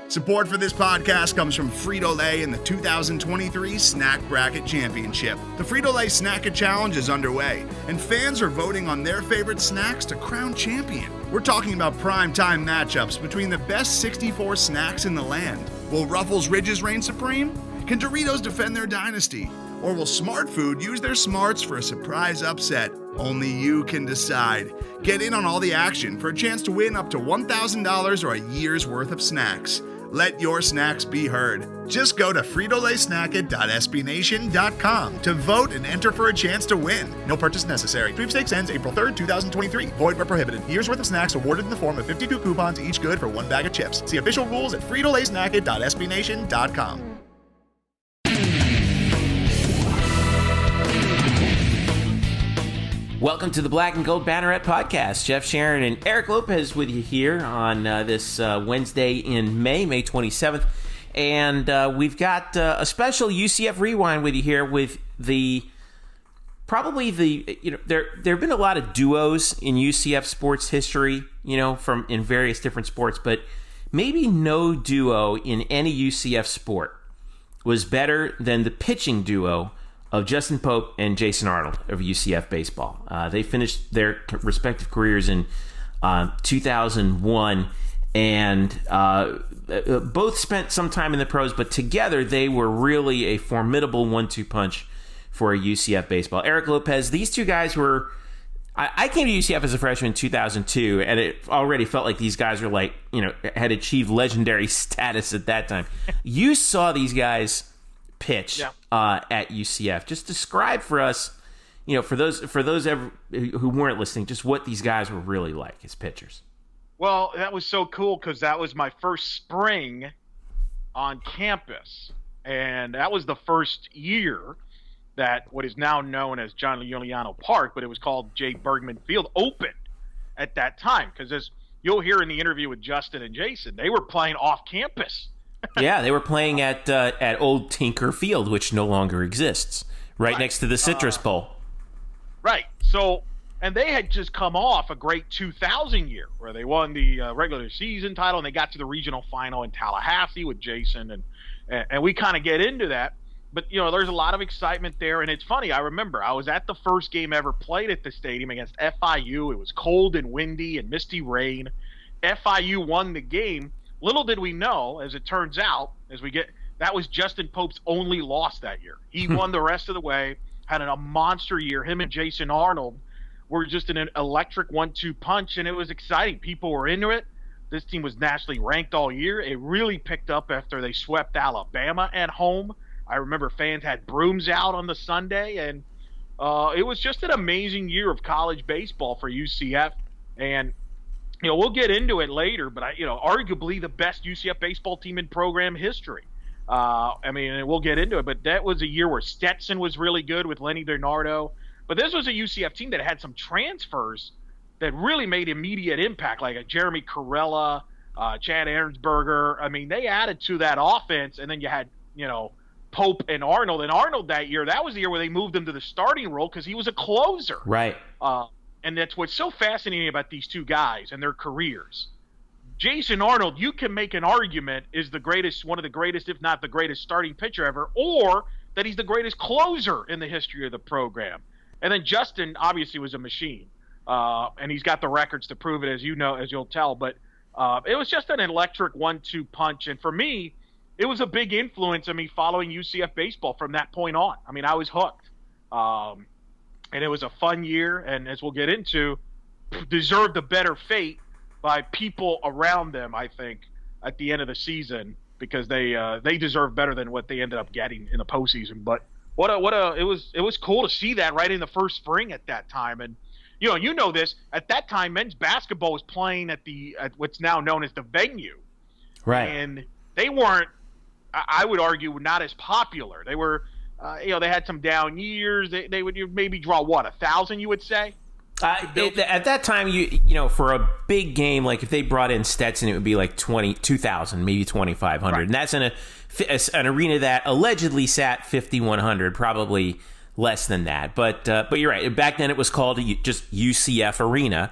Support for this podcast comes from Frito-Lay in the 2023 Snack Bracket Championship. The Frito-Lay Snack-It Challenge is underway, and fans are voting on their favorite snacks to crown champion. We're talking about prime-time matchups between the best 64 snacks in the land. Will Ruffles Ridges reign supreme? Can Doritos defend their dynasty? Or will Smart Food use their smarts for a surprise upset? Only you can decide. Get in on all the action for a chance to win up to $1,000 or a year's worth of snacks. Let your snacks be heard. Just go to fritolaysnacket.sbnation.com to vote and enter for a chance to win. No purchase necessary. Sweepstakes ends April 3rd, 2023. Void where prohibited. Year's worth of snacks awarded in the form of 52 coupons, each good for one bag of chips. See official rules at fritolaysnacket.sbnation.com. Welcome to the Black and Gold Banneret Podcast. Jeff Sharon and Eric Lopez with you here on this Wednesday in May 27th. And we've got a special UCF Rewind with you here with there have been a lot of duos in UCF sports history, from in various different sports, but maybe no duo in any UCF sport was better than the pitching duo of Justin Pope and Jason Arnold of UCF Baseball. They finished their respective careers in 2001, and both spent some time in the pros, but together they were really a formidable 1-2 punch for UCF Baseball. Eric Lopez, these two guys were... I came to UCF as a freshman in 2002, and it already felt like these guys were had achieved legendary status at that time. You saw these guys pitch at UCF. Just describe for us, for those who weren't listening, just what these guys were really like as pitchers. Well, that was so cool because that was my first spring on campus, and that was the first year that what is now known as John Leoniano Park, but it was called J. Bergman Field, opened at that time. Because as you'll hear in the interview with Justin and Jason, they were playing off campus. Yeah, they were playing at Old Tinker Field, which no longer exists, right next to the Citrus Bowl. Right. So, and they had just come off a great 2000 year where they won the regular season title, and they got to the regional final in Tallahassee with Jason, and we kind of get into that. But, there's a lot of excitement there, and it's funny. I remember I was at the first game ever played at the stadium against FIU. It was cold and windy and misty rain. FIU won the game. Little did we know, as it turns out, that was Justin Pope's only loss that year. He won the rest of the way, had a monster year. Him and Jason Arnold were just an electric 1-2 punch, and it was exciting. People were into it. This team was nationally ranked all year. It really picked up after they swept Alabama at home. I remember fans had brooms out on the Sunday, and it was just an amazing year of college baseball for UCF. And we'll get into it later, but arguably the best UCF baseball team in program history. We'll get into it, but that was a year where Stetson was really good with Lenny Bernardo. But this was a UCF team that had some transfers that really made immediate impact, like a Jeremy Corella, Chad Ahrensberger. They added to that offense, and then you had, Pope and Arnold. And Arnold that year, that was the year where they moved him to the starting role because he was a closer. Right. And that's what's so fascinating about these two guys and their careers. Jason Arnold, you can make an argument, is the greatest, one of the greatest, if not the greatest starting pitcher ever, or that he's the greatest closer in the history of the program. And then Justin obviously was a machine. And he's got the records to prove it, as you'll tell. But it was just an electric 1-2 punch. And for me, it was a big influence on me following UCF baseball from that point on. I was hooked. And it was a fun year, and as we'll get into, deserved a better fate by people around them, I think, at the end of the season, because they deserve better than what they ended up getting in the postseason. But it was cool to see that right in the first spring at that time. And this at that time, men's basketball was playing at what's now known as the Venue, right? And they weren't, I would argue, not as popular. They were. They had some down years. They would maybe draw 1,000, you would say? At that time, for a big game, like if they brought in Stetson, it would be like 2,000, maybe 2,500. Right. And that's in an arena that allegedly sat 5,100, probably less than that. But you're right. Back then, it was called just UCF Arena,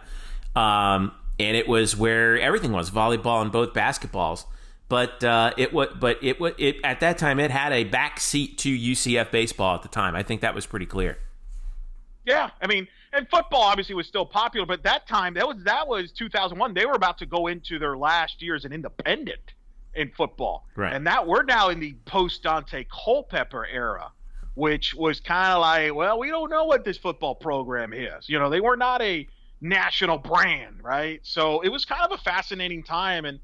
and it was where everything was, volleyball and both basketballs. But it at that time it had a back seat to UCF baseball at the time. I think that was pretty clear. Yeah, I mean, and football obviously was still popular, but that time that was 2001. They were about to go into their last year as an independent in football, right? And that we're now in the post Dante Culpepper era, which was kind of like, well, we don't know what this football program is. You know, they were not a national brand, right? So it was kind of a fascinating time, and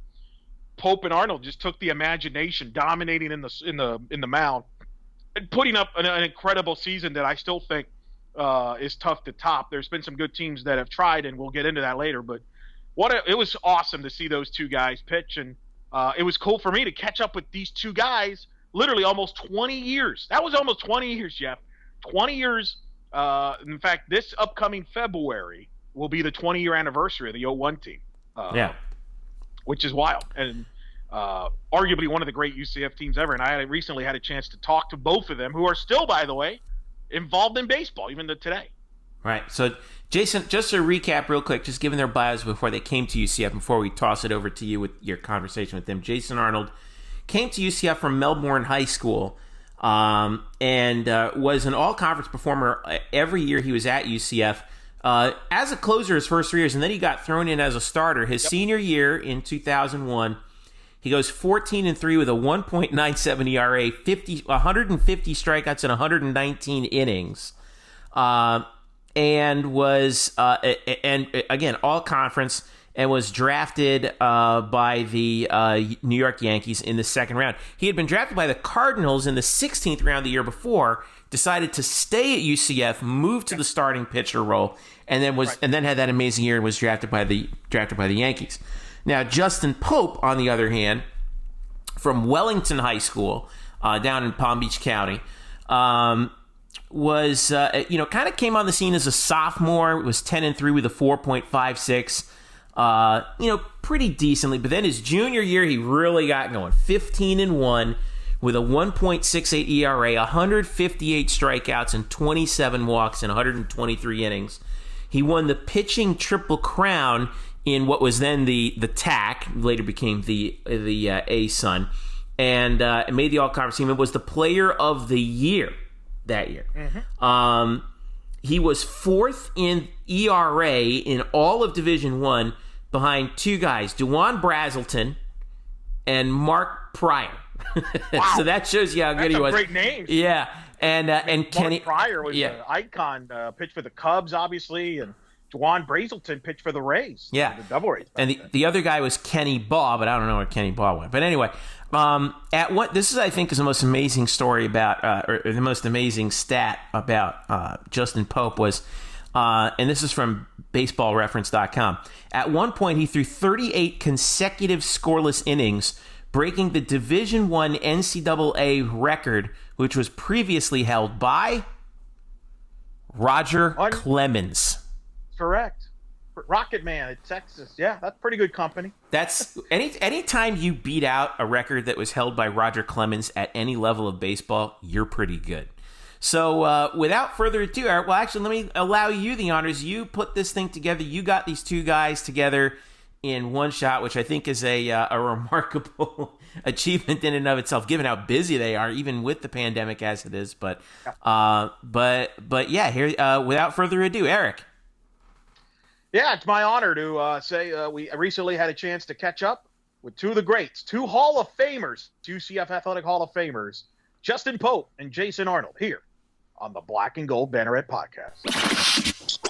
Pope and Arnold just took the imagination, dominating in the mound, and putting up an incredible season that I still think is tough to top. There's been some good teams that have tried, and we'll get into that later. But it was awesome to see those two guys pitch, and it was cool for me to catch up with these two guys. Literally almost 20 years. That was almost 20 years, Jeff. 20 years. In fact, this upcoming February will be the 20-year anniversary of the 01 team. Which is wild, and arguably one of the great UCF teams ever. And I recently had a chance to talk to both of them, who are still, by the way, involved in baseball, even to today. Right. So, Jason, just to recap real quick, just given their bios before they came to UCF, before we toss it over to you with your conversation with them, Jason Arnold came to UCF from Melbourne High School and was an all-conference performer every year he was at UCF. As a closer his first 3 years, and then he got thrown in as a starter. His senior year in 2001, he goes 14-3 with a 1.97 ERA, 150 strikeouts in 119 innings, and was and again all conference, and was drafted by the New York Yankees in the second round. He had been drafted by the Cardinals in the 16th round the year before. Decided to stay at UCF, moved to the starting pitcher role, and then had that amazing year and was drafted by the Yankees. Now, Justin Pope, on the other hand, from Wellington High School down in Palm Beach County, was kind of came on the scene as a sophomore. Was 10-3 with a 4.56, pretty decently. But then his junior year, he really got going, 15-1. With a 1.68 ERA, 158 strikeouts, and 27 walks in 123 innings. He won the pitching Triple Crown in what was then the TAC, later became the A-Sun, and made the All-Conference team. It was the Player of the Year that year. Mm-hmm. He was fourth in ERA in all of Division I behind two guys, Dewan Brazelton and Mark Pryor. Wow. So that shows you how good he was. Great names. Yeah, and Kenny Pryor was an icon. Pitched for the Cubs, obviously, and Dewan Brazelton pitched for the Rays. Yeah, the Double Rays. And the other guy was Kenny Baugh, but I don't know where Kenny Baugh went. But anyway, this is I think is the most amazing story about, or the most amazing stat about Justin Pope was, and this is from BaseballReference.com. At one point, he threw 38 consecutive scoreless innings, breaking the Division I NCAA record, which was previously held by Roger Clemens. Correct. Rocket Man at Texas. Yeah, that's pretty good company. That's anytime you beat out a record that was held by Roger Clemens at any level of baseball, you're pretty good. So without further ado, Eric, well, actually, let me allow you the honors. You put this thing together. You got these two guys together in one shot, which I think is a remarkable achievement in and of itself, given how busy they are, even with the pandemic as it is. But yeah, here without further ado, Eric. Yeah, it's my honor to say we recently had a chance to catch up with two of the greats, two Hall of Famers, UCF Athletic Hall of Famers, Justin Pope and Jason Arnold, here on the Black and Gold Banneret Podcast.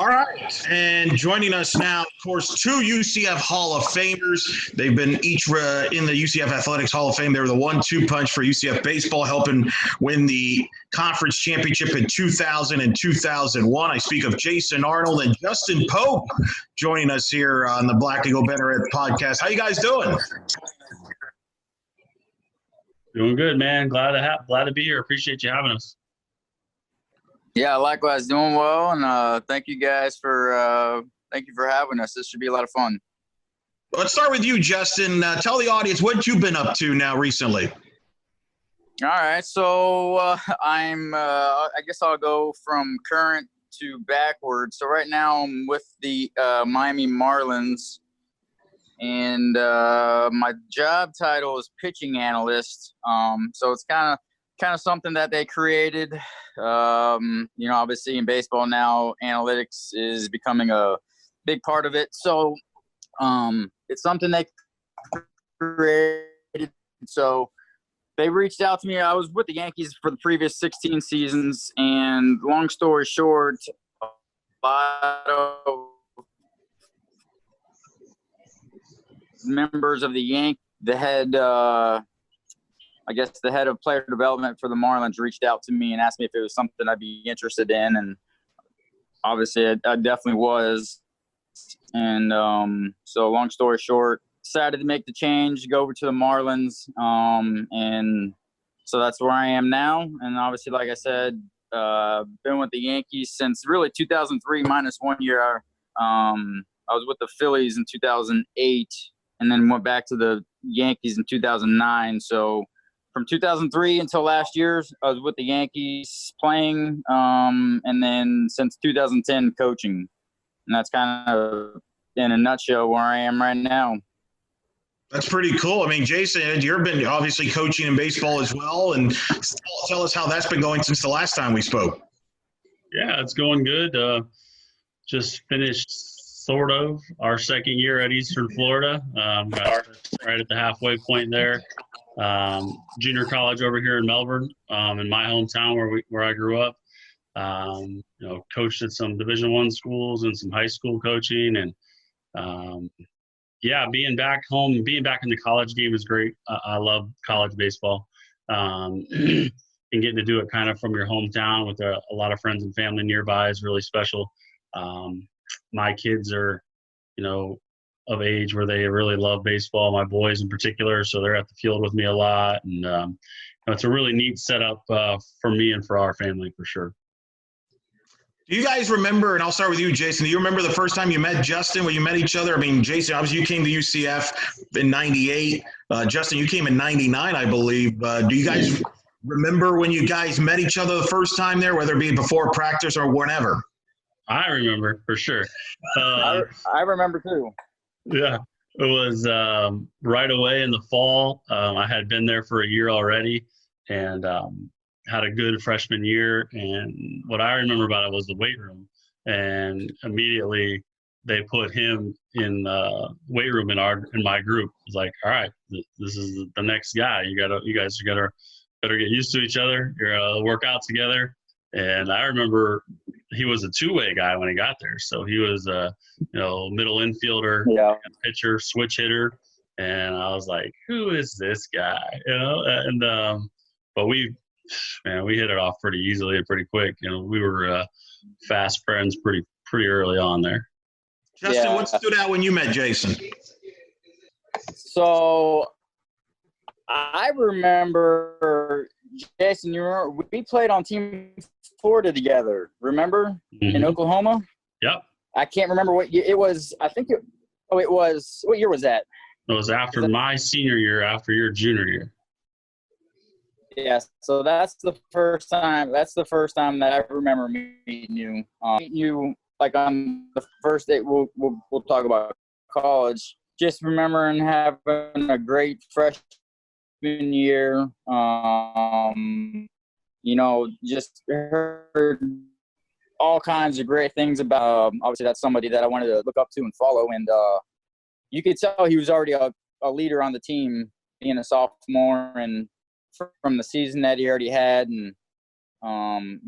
All right, and joining us now, of course, two UCF Hall of Famers. They've been each in the UCF Athletics Hall of Fame. They were the 1-2 punch for UCF baseball, helping win the conference championship in 2000 and 2001. I speak of Jason Arnold and Justin Pope joining us here on the Black and Gold Banneret Podcast. How you guys doing? Doing good, man. Glad to be here. Appreciate you having us. Yeah, likewise, doing well, and thank you guys for having us. This should be a lot of fun. Let's start with you, Justin. Tell the audience what you've been up to now recently. All right, so I guess I'll go from current to backwards. So right now I'm with the Miami Marlins, and my job title is pitching analyst. So it's kind of something that they created. Obviously in baseball now, analytics is becoming a big part of it. So it's something they created. So they reached out to me. I was with the Yankees for the previous 16 seasons, and long story short, a lot of members of the head of player development for the Marlins reached out to me and asked me if it was something I'd be interested in, and obviously I definitely was. And so long story short, decided to make the change, go over to the Marlins, and so that's where I am now. And obviously, like I said, been with the Yankees since really 2003 minus 1 year. I was with the Phillies in 2008, and then went back to the Yankees in 2009. So from 2003 until last year, I was with the Yankees playing, and then since 2010 coaching. And that's kind of in a nutshell where I am right now. That's pretty cool. I mean, Jason, you've been obviously coaching in baseball as well, and tell us how that's been going since the last time we spoke. Yeah, it's going good. Just finished sort of our second year at Eastern Florida. Right at the halfway point there. Junior college over here in Melbourne, in my hometown where I grew up. Coached at some Division I schools and some high school coaching, and being back home, being back in the college game is great. I love college baseball, and getting to do it kind of from your hometown with a lot of friends and family nearby is really special. My kids are, of age where they really love baseball, my boys in particular, so they're at the field with me a lot, and it's a really neat setup for me and for our family for sure. Do you guys remember, and I'll start with you, Jason, do you remember the first time you met Justin, when you met each other? I mean, Jason, obviously you came to UCF in 98. Justin, you came in 99, I believe. Do you guys remember when you guys met each other the first time there, whether it be before practice or whenever? I remember, for sure. I remember too. Yeah, it was right away in the fall. I had been there for a year already, and had a good freshman year, and what I remember about it was the weight room, and immediately they put him in the weight room in my group. It was like, all right, this is the next guy. You guys better get used to each other. You're gonna work out together. And I remember he was a two-way guy when he got there, so he was a middle infielder, pitcher, switch hitter, and I was like, who is this guy? And but we hit it off pretty easily and pretty quick. We were fast friends pretty early on there. Justin, what stood out when you met Jason? So I remember, Jason, you remember we played on Team Florida together, remember? Mm-hmm. In Oklahoma? Yep. I can't remember what year it was. It was, what year was that? It was after my senior year, after your junior year. Yeah, so that's the first time that I remember meeting you. Meeting you like on the first day. We'll talk about college. Just remembering having a great freshman year. Just heard all kinds of great things about. Obviously, that's somebody that I wanted to look up to and follow. And you could tell he was already a leader on the team, being a sophomore, and from the season that he already had. And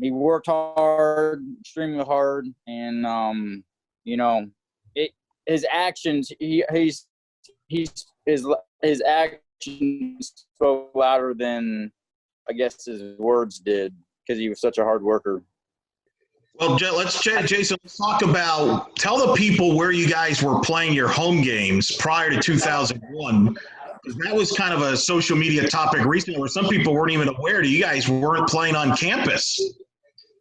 he worked hard, extremely hard, and his actions. His actions spoke louder than I guess his words did, because he was such a hard worker. Well, Jason, let's tell the people where you guys were playing your home games prior to 2001, because that was kind of a social media topic recently where some people weren't even aware that you guys weren't playing on campus.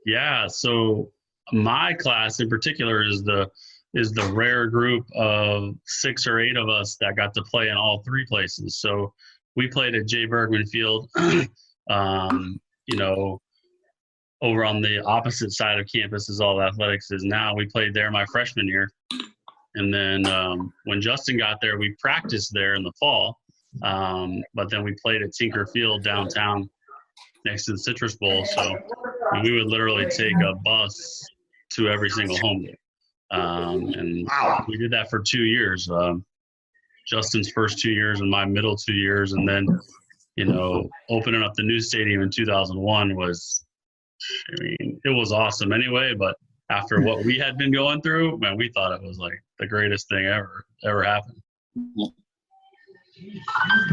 Yeah, so my class in particular is the rare group of 6 or 8 of us that got to play in all 3 places. So we played at J. Bergman Field, over on the opposite side of campus as all athletics is now. We played there my freshman year. And then when Justin got there, we practiced there in the fall. But then we played at Tinker Field downtown next to the Citrus Bowl. So we would literally take a bus to every single home game. And we did that for 2 years. Justin's first 2 years and my middle 2 years. And then, opening up the new stadium in 2001 was, it was awesome anyway. But after what we had been going through, man, we thought it was like the greatest thing ever happened.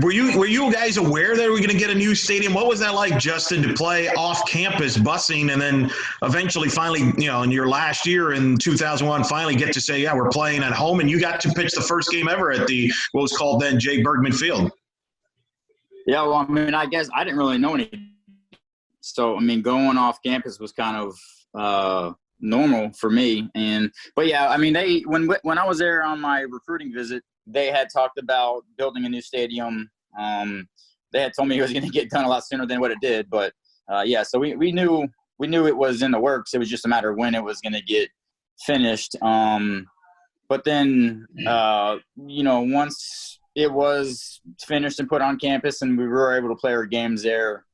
Were you guys aware that we were going to get a new stadium? What was that like, Justin, to play off campus busing and then eventually finally, in your last year in 2001, finally get to say, yeah, we're playing at home, and you got to pitch the first game ever at what was called then Jay Bergman Field? Yeah, well, I guess I didn't really know anything. So, going off campus was kind of normal for me. But yeah, when I was there on my recruiting visit, they had talked about building a new stadium. They had told me it was going to get done a lot sooner than what it did. But so we knew it was in the works. It was just a matter of when it was going to get finished. But then, once it was finished and put on campus and we were able to play our games there,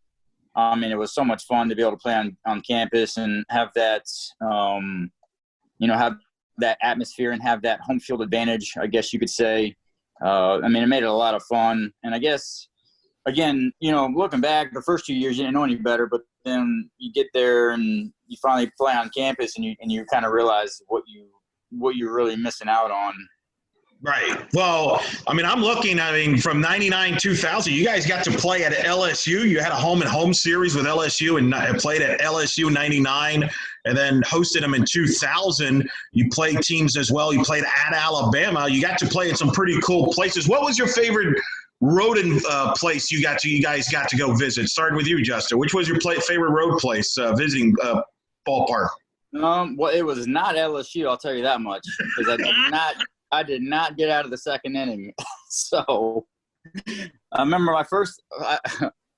it was so much fun to be able to play on campus and have that, have that atmosphere and have that home field advantage, I guess you could say. It made it a lot of fun. And I guess, again, looking back, the first 2 years you didn't know any better, but then you get there and you finally play on campus and you kind of realize what you're really missing out on. Right. Well, I'm looking, from 99, 2000, you guys got to play at LSU. You had a home series with LSU and played at LSU 99 and then hosted them in 2000. You played teams as well. You played at Alabama. You got to play at some pretty cool places. What was your favorite road place you guys got to go visit? Starting with you, Justin. Which was your favorite road place visiting ballpark? Well, it was not LSU, I'll tell you that much, because I did not get out of the second inning. So I remember my first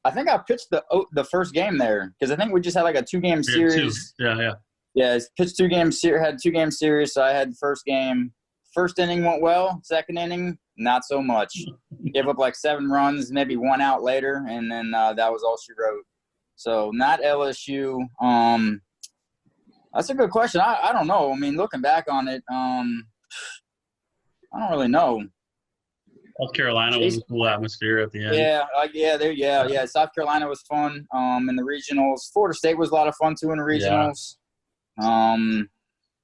I think I pitched the first game there because I think we just had like a 2-game series. Yeah. Yeah, pitched 2-game had 2-game series. So I had the first game. First inning went well. Second inning, not so much. Gave up like 7 runs, maybe 1 out later, and then that was all she wrote. So not LSU. That's a good question. I don't know. Looking back on it, I don't really know. South Carolina was a cool atmosphere at the end. Yeah. South Carolina was fun. In the regionals, Florida State was a lot of fun too in the regionals.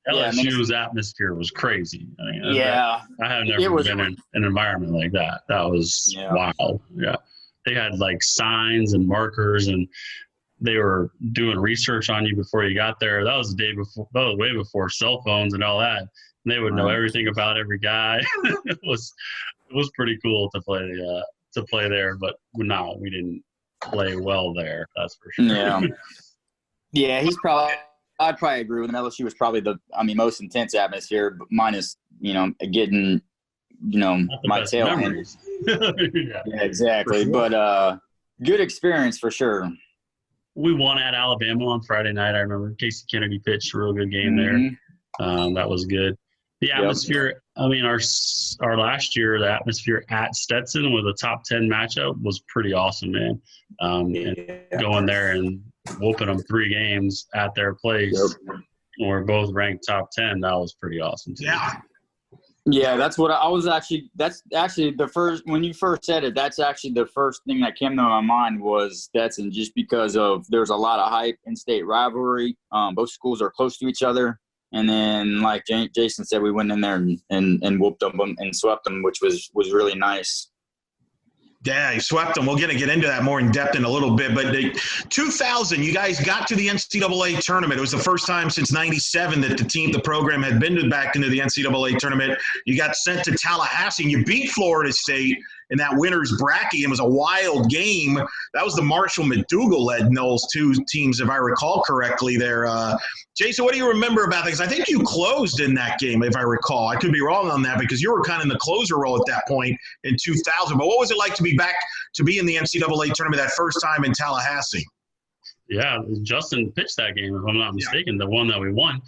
LSU's atmosphere was crazy. I have never been in an environment like that. That was wow. Yeah, they had like signs and markers, and they were doing research on you before you got there. That was the day before. That was way before cell phones and all that. They would know everything about every guy. It was pretty cool to play there, but no, we didn't play well there. That's for sure. Yeah. I'd probably agree with him. LSU was probably the most intense atmosphere, but minus getting my tail handed. Yeah, exactly. But good experience for sure. We won at Alabama on Friday night. I remember Casey Kennedy pitched a real good game there. That was good. The atmosphere, our last year, the atmosphere at Stetson with a top 10 matchup was pretty awesome, man. And going there and whooping them 3 games at their place, when we're both ranked top 10, that was pretty awesome too. Yeah, that's what I was that's actually the first, when you first said it, that's actually the first thing that came to my mind was Stetson, just because there's a lot of hype in state rivalry. Both schools are close to each other. And then, like Jason said, we went in there and whooped them and swept them, which was really nice. Yeah, you swept them. We're going to get into that more in depth in a little bit. But 2000, you guys got to the NCAA tournament. It was the first time since '97 that the program had been back into the NCAA tournament. You got sent to Tallahassee, and you beat Florida State in that winner's bracket. It was a wild game. That was the Marshall McDougal-led Knowles 2 teams, if I recall correctly there. Jason, what do you remember about that? Because I think you closed in that game, if I recall. I could be wrong on that because you were kind of in the closer role at that point in 2000. But what was it like to be back to be in the NCAA tournament that first time in Tallahassee? Yeah, Justin pitched that game, if I'm not mistaken, the one that we won.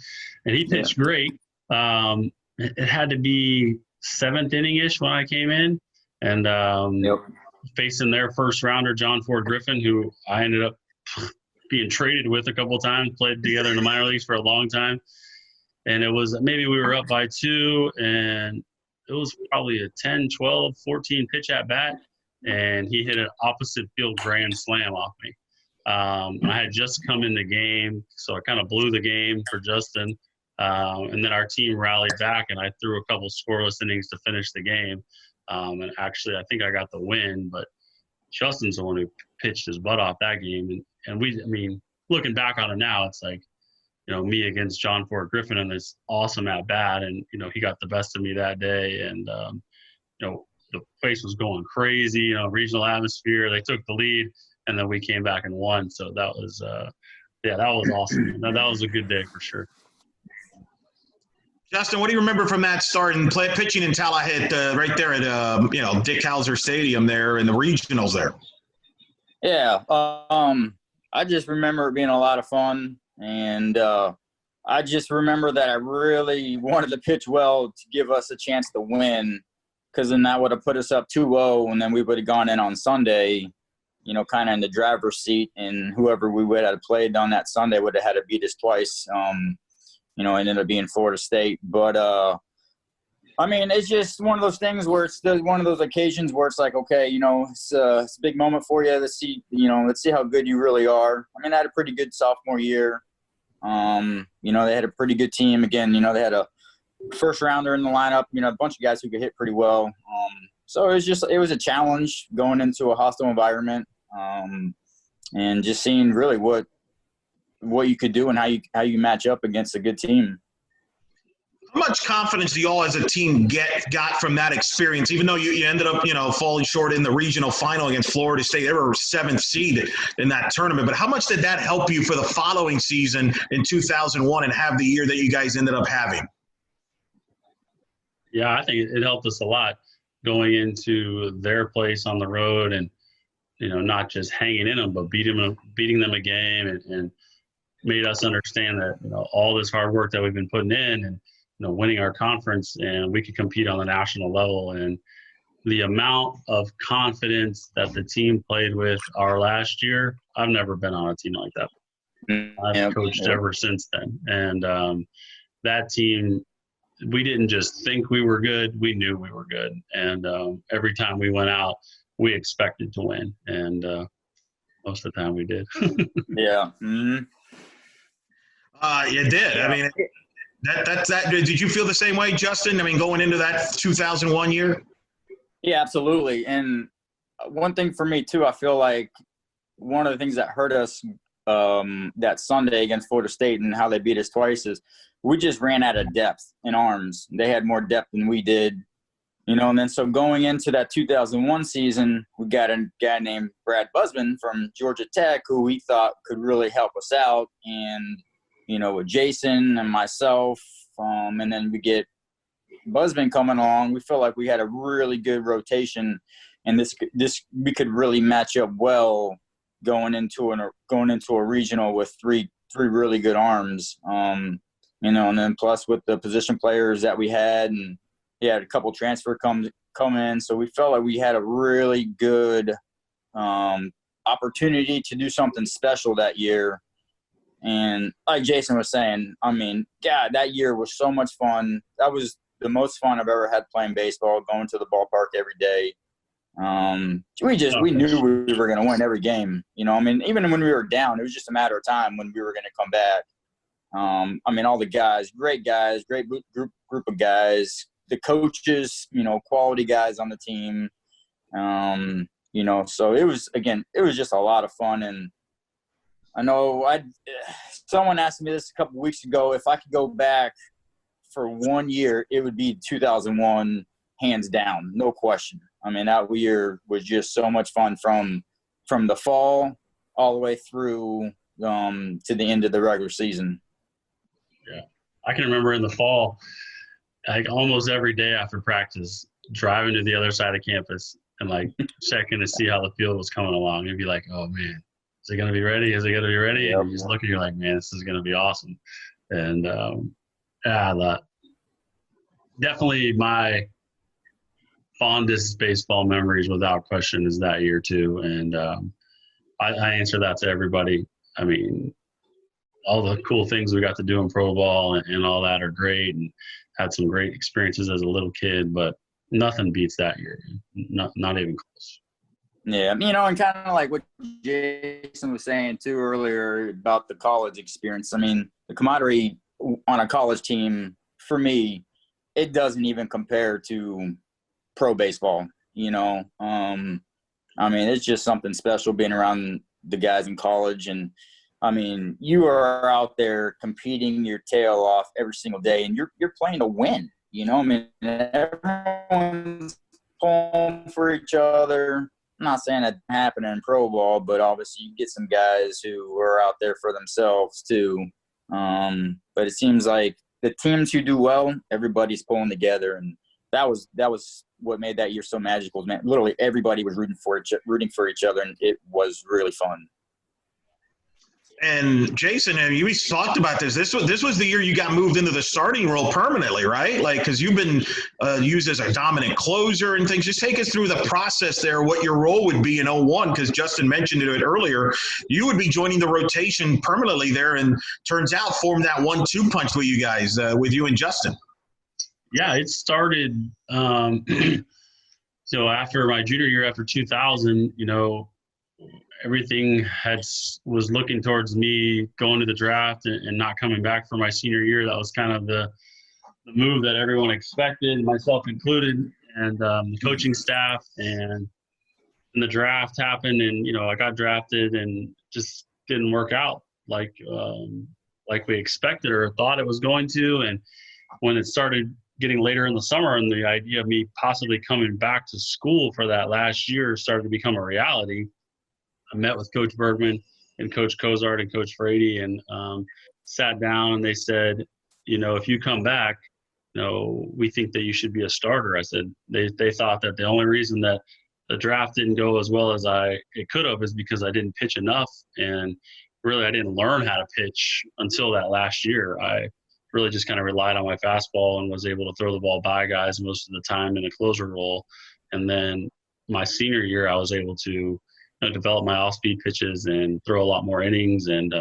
And he pitched great. it had to be seventh inning-ish when I came in, and facing their first rounder, John Ford Griffin, who I ended up being traded with a couple of times, played together in the minor leagues for a long time. And it was maybe we were up by 2, and it was probably a 10, 12, 14 pitch at bat, and he hit an opposite field grand slam off me. I had just come in the game, so I kind of blew the game for Justin. And then our team rallied back, and I threw a couple scoreless innings to finish the game. And actually, I think I got the win, but Justin's the one who pitched his butt off that game. And looking back on it now, it's like, me against John Ford Griffin and this awesome at bat. And, he got the best of me that day. And, the place was going crazy, regional atmosphere. They took the lead, and then we came back and won. So that was, that was awesome. That was a good day for sure. Justin, what do you remember from that start and pitching in Tallahassee, right there at, Dick Hauser Stadium there in the regionals there? Yeah. I just remember it being a lot of fun. And I just remember that I really wanted to pitch well to give us a chance to win, because then that would have put us up 2-0, and then we would have gone in on Sunday, kind of in the driver's seat, and whoever we would have played on that Sunday would have had to beat us twice. Ended up being Florida State. But, it's just one of those things where it's one of those occasions where it's like, okay, it's a big moment for you. Let's see how good you really are. I had a pretty good sophomore year. They had a pretty good team. Again, they had a first rounder in the lineup, a bunch of guys who could hit pretty well. So it was a challenge going into a hostile environment, and just seeing really what you could do and how you match up against a good team. How much confidence do you all as a team got from that experience, even though you ended up, falling short in the regional final against Florida State? They were 7th seed in that tournament. But how much did that help you for the following season in 2001 and have the year that you guys ended up having? Yeah, I think it helped us a lot going into their place on the road and, not just hanging in them, but beating them a game and made us understand that, all this hard work that we've been putting in and, winning our conference, and we could compete on the national level. And the amount of confidence that the team played with our last year, I've never been on a team like that. I've coached ever since then. And that team, we didn't just think we were good, we knew we were good. And every time we went out, we expected to win. And most of the time we did. Yeah. Mm-hmm. You did. Yeah. That's that. Did you feel the same way, Justin? Going into that 2001 year? Yeah, absolutely. And one thing for me too, I feel like one of the things that hurt us that Sunday against Florida State and how they beat us twice is we just ran out of depth in arms. They had more depth than we did, and then so going into that 2001 season, we got a guy named Brad Busman from Georgia Tech who we thought could really help us out. And with Jason and myself, and then we get Busman coming along, we felt like we had a really good rotation, and this we could really match up well going into a regional with three really good arms, and then plus with the position players that we had, and he had a couple transfer come in, so we felt like we had a really good opportunity to do something special that year. And like Jason was saying, God, that year was so much fun. That was the most fun I've ever had playing baseball, going to the ballpark every day. We knew we were going to win every game. Even when we were down, it was just a matter of time when we were going to come back. All the guys, great group of guys, the coaches, quality guys on the team. So it was just a lot of fun. And I know someone asked me this a couple of weeks ago, if I could go back for 1 year, it would be 2001, hands down, no question. That year was just so much fun from the fall all the way through to the end of the regular season. Yeah, I can remember in the fall, like almost every day after practice, driving to the other side of campus and checking to see how the field was coming along. You'd be like, oh man, is it going to be ready? Is it going to be ready? Yep. And you just look and you're like, man, this is going to be awesome. And I thought definitely my fondest baseball memories without question is that year too. And I answer that to everybody. I mean, all the cool things we got to do in pro ball and all that are great, and had some great experiences as a little kid, but nothing beats that year. Not even close. Yeah, and kind of like what Jason was saying too earlier about the college experience. I mean, the camaraderie on a college team, for me, it doesn't even compare to pro baseball. I mean, it's just something special being around the guys in college. And I mean, you are out there competing your tail off every single day, and you're playing to win. I mean, everyone's pulling for each other. I'm not saying that happened in pro ball, but obviously you get some guys who are out there for themselves too. But it seems like the teams who do well, everybody's pulling together, and that was what made that year so magical. Man, literally everybody was rooting for each other, and it was really fun. And Jason, and we talked about this. This was the year you got moved into the starting role permanently, right? Like, because you've been used as a dominant closer and things. Just take us through the process there, what your role would be in 01, because Justin mentioned it earlier. You would be joining the rotation permanently there, and turns out formed that 1-2 punch with you guys, with you and Justin. Yeah, it started so after my junior year, after 2000, everything was looking towards me going to the draft and not coming back for my senior year. That was kind of the move that everyone expected, myself included, and the coaching staff. And the draft happened, and I got drafted, and just didn't work out like we expected or thought it was going to. And when it started getting later in the summer, and the idea of me possibly coming back to school for that last year started to become a reality, I met with Coach Bergman and Coach Cozart and Coach Frady, and sat down, and they said, if you come back, we think that you should be a starter. I said, they thought that the only reason that the draft didn't go as well as it could have is because I didn't pitch enough. And really, I didn't learn how to pitch until that last year. I really just kind of relied on my fastball and was able to throw the ball by guys most of the time in a closer role. And then my senior year, I was able to develop my off-speed pitches and throw a lot more innings. And,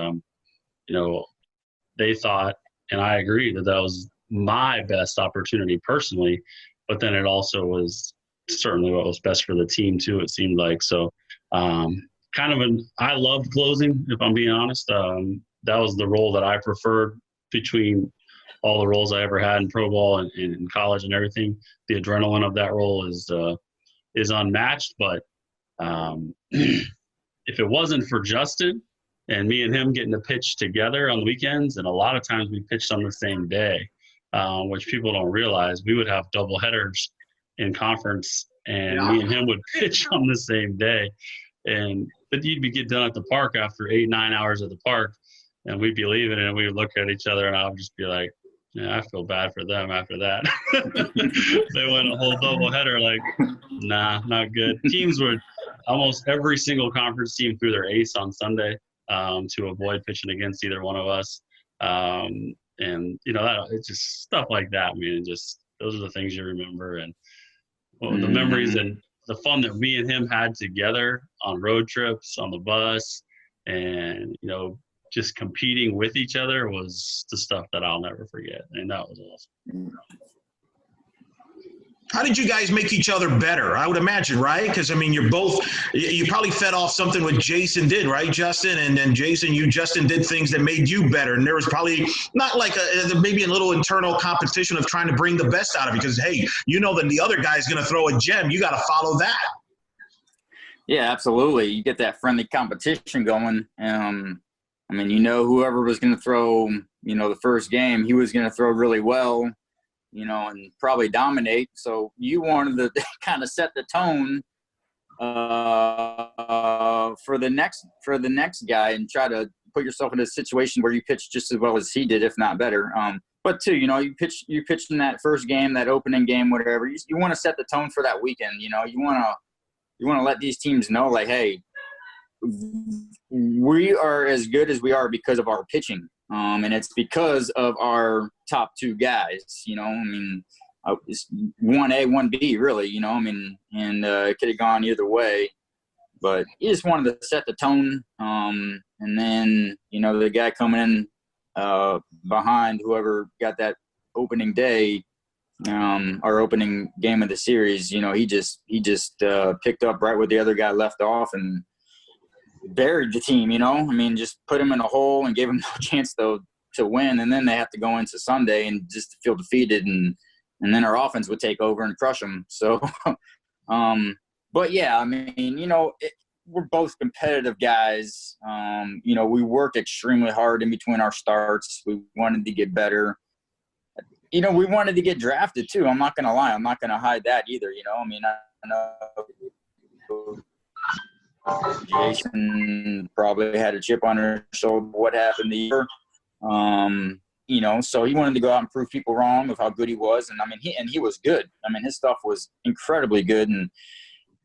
they thought, and I agree, that was my best opportunity personally, but then it also was certainly what was best for the team too, it seemed like. So I loved closing, if I'm being honest. That was the role that I preferred between all the roles I ever had in pro ball and in college and everything. The adrenaline of that role is unmatched, but if it wasn't for Justin and me and him getting to pitch together on the weekends, and a lot of times we pitched on the same day, which people don't realize, we would have double headers in conference, and me and him would pitch on the same day. But you'd get done at the park after 8-9 hours at the park, and we'd be leaving, and we would look at each other, and I would just be like, yeah, I feel bad for them after that. They went a whole doubleheader, like, nah, not good. Teams would, almost every single conference team threw their ace on Sunday to avoid pitching against either one of us. And, it's just stuff like that, man. Just those are the things you remember. And the memories and the fun that me and him had together on road trips, on the bus, and, just competing with each other was the stuff that I'll never forget. And that was awesome. How did you guys make each other better? I would imagine, right? Because, you probably fed off something what Jason did, right, Justin? And then Justin did things that made you better. And there was probably not like maybe a little internal competition of trying to bring the best out of you because, hey, then the other guy's going to throw a gem. You got to follow that. Yeah, absolutely. You get that friendly competition going. Whoever was going to throw, the first game, he was going to throw really well, and probably dominate. So you wanted to kind of set the tone for the next guy and try to put yourself in a situation where you pitch just as well as he did, if not better. But too, you pitched in that first game, that opening game, whatever. You want to set the tone for that weekend. You want to let these teams know, like, hey, we are as good as we are because of our pitching. And it's because of our top two guys, it's 1A, 1B, really, you know. I mean, and it could have gone either way. But he just wanted to set the tone. And then, you know, the guy coming in behind whoever got that opening day, our opening game of the series, you know, he just picked up right where the other guy left off and buried the team, you know. I mean, just put him in a hole and gave him no chance to win. And then they have to go into Sunday and just feel defeated, and then our offense would take over and crush them. So, but yeah, I mean, you know, we're both competitive guys. You know, we worked extremely hard in between our starts. We wanted to get better. You know, we wanted to get drafted too. I'm not going to lie. I'm not going to hide that either. You know, I mean, I know Jason probably had a chip on her shoulder. What happened the year? You know, so he wanted to go out and prove people wrong of how good he was. And I mean, he was good. I mean, his stuff was incredibly good. And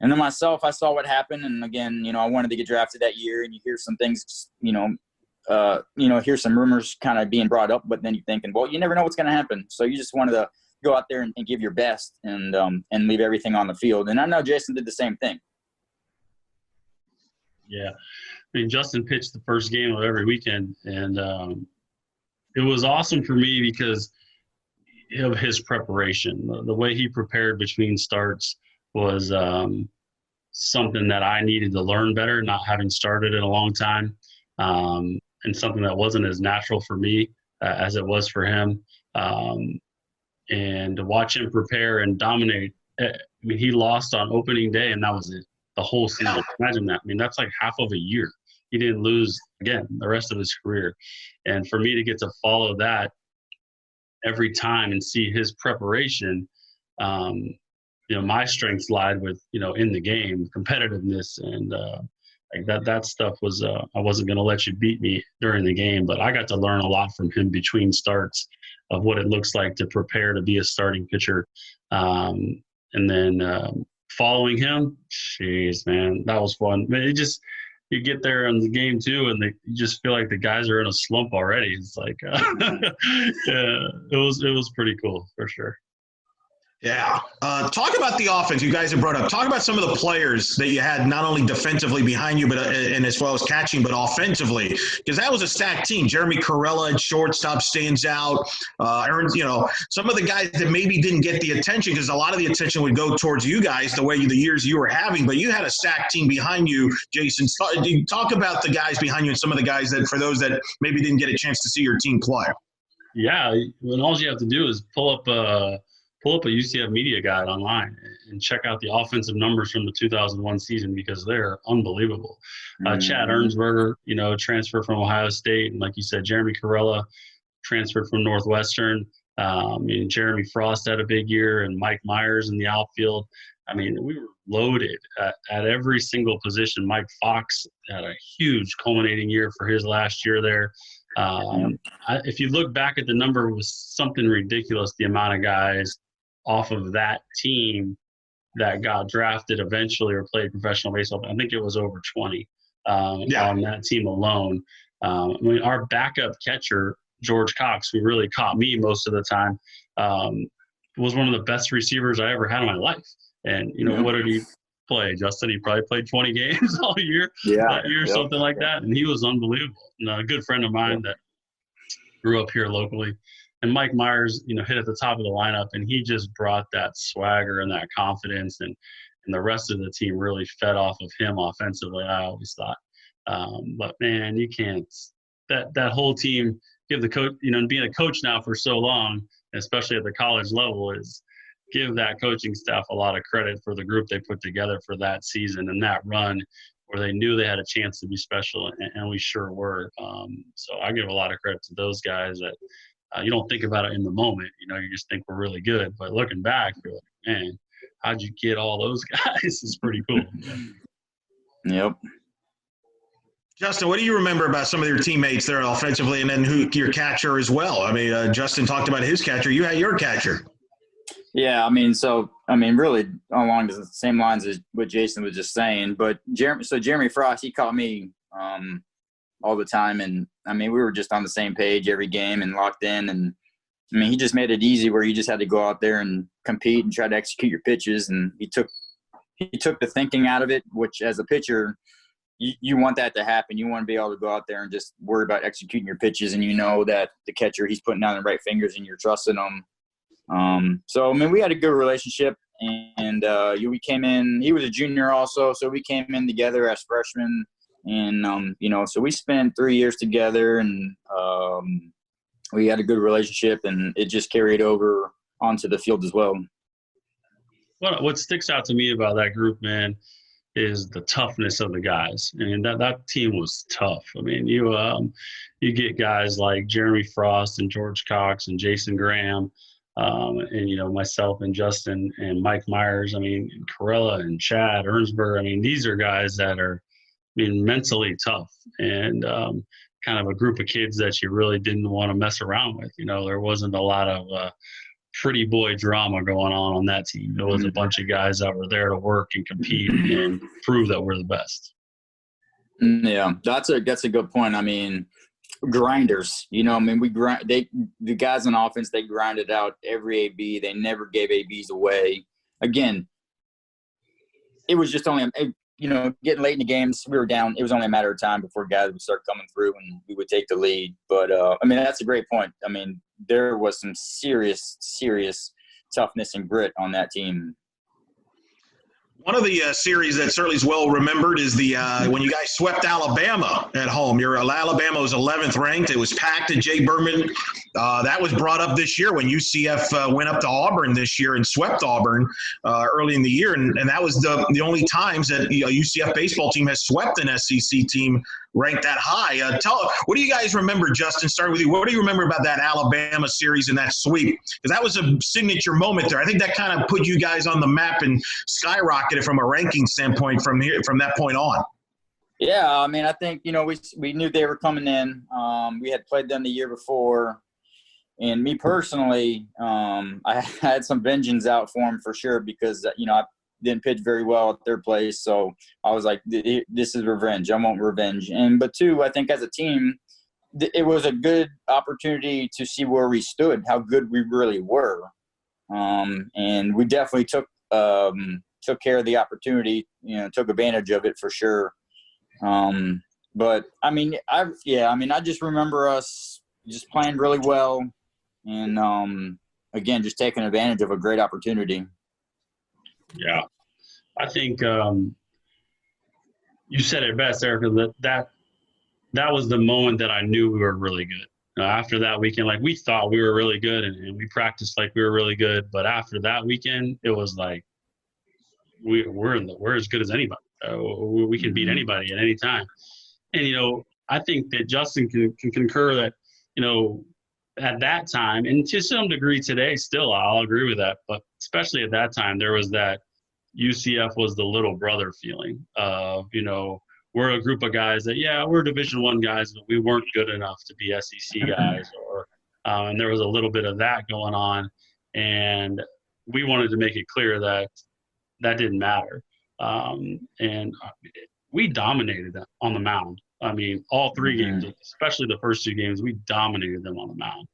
then myself, I saw what happened. And again, you know, I wanted to get drafted that year, and you hear some things, hear some rumors kind of being brought up, but then you're thinking, well, you never know what's going to happen. So you just wanted to go out there and give your best and leave everything on the field. And I know Jason did the same thing. Yeah. I mean, Justin pitched the first game of every weekend, and it was awesome for me because of his preparation. The way he prepared between starts was something that I needed to learn better, not having started in a long time, and something that wasn't as natural for me as it was for him. And to watch him prepare and dominate, I mean, he lost on opening day, and that was it, the whole season. Imagine that. I mean, that's like half of a year. He didn't lose, again, the rest of his career. And for me to get to follow that every time and see his preparation, you know, my strengths lied with, you know, in the game, competitiveness, and like that stuff was, I wasn't going to let you beat me during the game, but I got to learn a lot from him between starts of what it looks like to prepare to be a starting pitcher. And then following him, jeez, man, that was fun. But it just, you get there in the game too, and you just feel like the guys are in a slump already. It's like, yeah, it was pretty cool for sure. Yeah. Talk about the offense you guys have brought up. Talk about some of the players that you had not only defensively behind you, but and as well as catching, but offensively, because that was a stacked team. Jeremy Corella at shortstop stands out. Aaron, you know, some of the guys that maybe didn't get the attention because a lot of the attention would go towards you guys the way the years you were having, but you had a stacked team behind you, Jason. Talk about the guys behind you and some of the guys that, for those that maybe didn't get a chance to see your team play. Yeah. And all you have to do is pull up a UCF media guide online and check out the offensive numbers from the 2001 season because they're unbelievable. Chad Ernsberger, you know, transferred from Ohio State. And like you said, Jeremy Corella transferred from Northwestern. Jeremy Frost had a big year, and Mike Myers in the outfield. I mean, we were loaded at every single position. Mike Fox had a huge culminating year for his last year there. If you look back at the number, it was something ridiculous, the amount of guys off of that team that got drafted eventually or played professional baseball. I think it was over 20 on that team alone. I mean, our backup catcher, George Cox, who really caught me most of the time, was one of the best receivers I ever had in my life. And, you know, what did he play, Justin? He probably played 20 games all year, something like that. And he was unbelievable. And a good friend of mine that grew up here locally. And Mike Myers, you know, hit at the top of the lineup, and he just brought that swagger and that confidence, and the rest of the team really fed off of him offensively, I always thought. But, man, you can't – that whole team give the coach – you know, being a coach now for so long, especially at the college level, is give that coaching staff a lot of credit for the group they put together for that season and that run where they knew they had a chance to be special, and we sure were. So I give a lot of credit to those guys that – you don't think about it in the moment, you know, you just think we're really good. But looking back, you're like, man, how'd you get all those guys? It's pretty cool. Yep. Justin, what do you remember about some of your teammates there offensively, and then your catcher as well? I mean, Justin talked about his catcher. You had your catcher. Yeah, really along the same lines as what Jason was just saying. But Jeremy Frost, he caught me all the time, and I mean, we were just on the same page every game and locked in. And I mean, he just made it easy where you just had to go out there and compete and try to execute your pitches. And he took the thinking out of it, which as a pitcher, you want that to happen. You want to be able to go out there and just worry about executing your pitches, and you know that the catcher, he's putting down the right fingers and you're trusting him. So, I mean, we had a good relationship, and we came in – he was a junior also, so we came in together as freshmen. And, so we spent 3 years together, and we had a good relationship, and it just carried over onto the field as well. What sticks out to me about that group, man, is the toughness of the guys. I mean, that team was tough. I mean, you get guys like Jeremy Frost and George Cox and Jason Graham, and myself and Justin and Mike Myers. I mean, Corella and Chad Ernsberg. I mean, these are guys that are, mentally tough, and kind of a group of kids that you really didn't want to mess around with. There wasn't a lot of pretty boy drama going on that team. There was a bunch of guys that were there to work and compete and prove that we're the best. Yeah, that's a good point. I mean, grinders. The guys on offense, they grinded out every AB. They never gave ABs away. Again, it was just only getting late in the games, we were down. It was only a matter of time before guys would start coming through and we would take the lead. But, that's a great point. I mean, there was some serious, serious toughness and grit on that team. One of the series that certainly is well remembered is the when you guys swept Alabama at home. Alabama was 11th ranked. It was packed at Jay Berman. That was brought up this year when UCF went up to Auburn this year and swept Auburn early in the year, and that was the only times that a UCF baseball team has swept an SEC team ranked that high. What do you guys remember, Justin? Starting with you, what do you remember about that Alabama series and that sweep? Because that was a signature moment there. I think that kind of put you guys on the map and skyrocketed from a ranking standpoint from that point on. Yeah, I think we knew they were coming in. We had played them the year before, and me personally, I had some vengeance out for them for sure because I didn't pitch very well at their place. So I was like, this is revenge. I want revenge. But two, I think as a team, it was a good opportunity to see where we stood, how good we really were. And we definitely took care of the opportunity, took advantage of it for sure. But I just remember us just playing really well and, again, just taking advantage of a great opportunity. Yeah, I think you said it best, Erica. That was the moment that I knew we were really good. After that weekend, we thought we were really good, and we practiced like we were really good. But after that weekend, it was like we're as good as anybody. We can beat anybody at any time. And I think that Justin can concur that at that time, and to some degree today, still I'll agree with that. But especially at that time, there was that UCF was the little brother feeling of, we're a group of guys that, we're Division I guys, but we weren't good enough to be SEC guys. And there was a little bit of that going on. And we wanted to make it clear that didn't matter. And we dominated them on the mound. All three games, especially the first two games, we dominated them on the mound.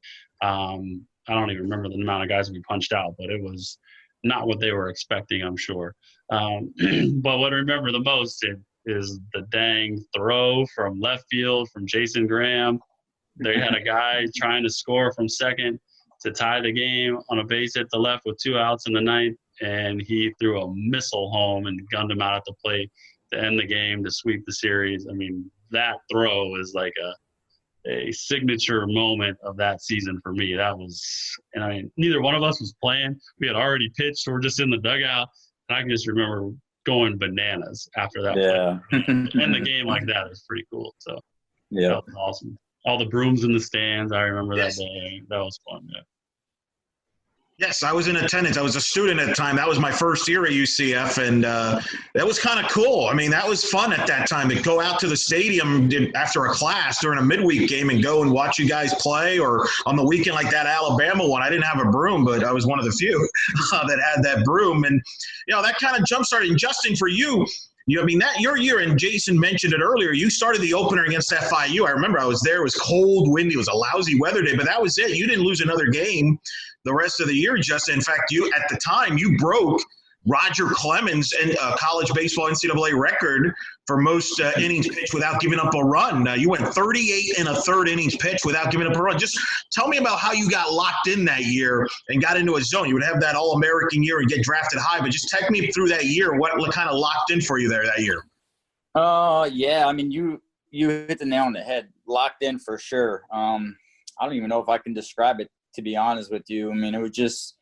I don't even remember the amount of guys we punched out, but it was not what they were expecting, I'm sure. But what I remember the most is the dang throw from left field from Jason Graham. They had a guy trying to score from second to tie the game on a base hit to left with 2 outs in the ninth, and he threw a missile home and gunned him out at the plate to end the game, to sweep the series. That throw is like a signature moment of that season for me. That was, neither one of us was playing. We had already pitched, so we're just in the dugout. And I can just remember going bananas after that. Yeah. And the game like that is pretty cool. So yeah, that was awesome. All the brooms in the stands. I remember that day. That was fun. Yeah. Yes, I was in attendance. I was a student at the time. That was my first year at UCF, and that was kind of cool. That was fun at that time to go out to the stadium after a class during a midweek game and go and watch you guys play, or on the weekend like that Alabama one. I didn't have a broom, but I was one of the few that had that broom. And, that kind of jump-started. And, Justin, for you, I mean, that your year, and Jason mentioned it earlier, you started the opener against FIU. I remember I was there. It was cold, windy. It was a lousy weather day, but that was it. You didn't lose another game the rest of the year, Justin. In fact, you at the time, you broke Roger Clemens' and college baseball NCAA record for most innings pitched without giving up a run. You went 38 and a third innings pitched without giving up a run. Just tell me about how you got locked in that year and got into a zone. You would have that All-American year and get drafted high, but just take me through that year. What kind of locked in for you there that year? Yeah. I mean, you hit the nail on the head. Locked in for sure. I don't even know if I can describe it, to be honest with you. I mean, it was just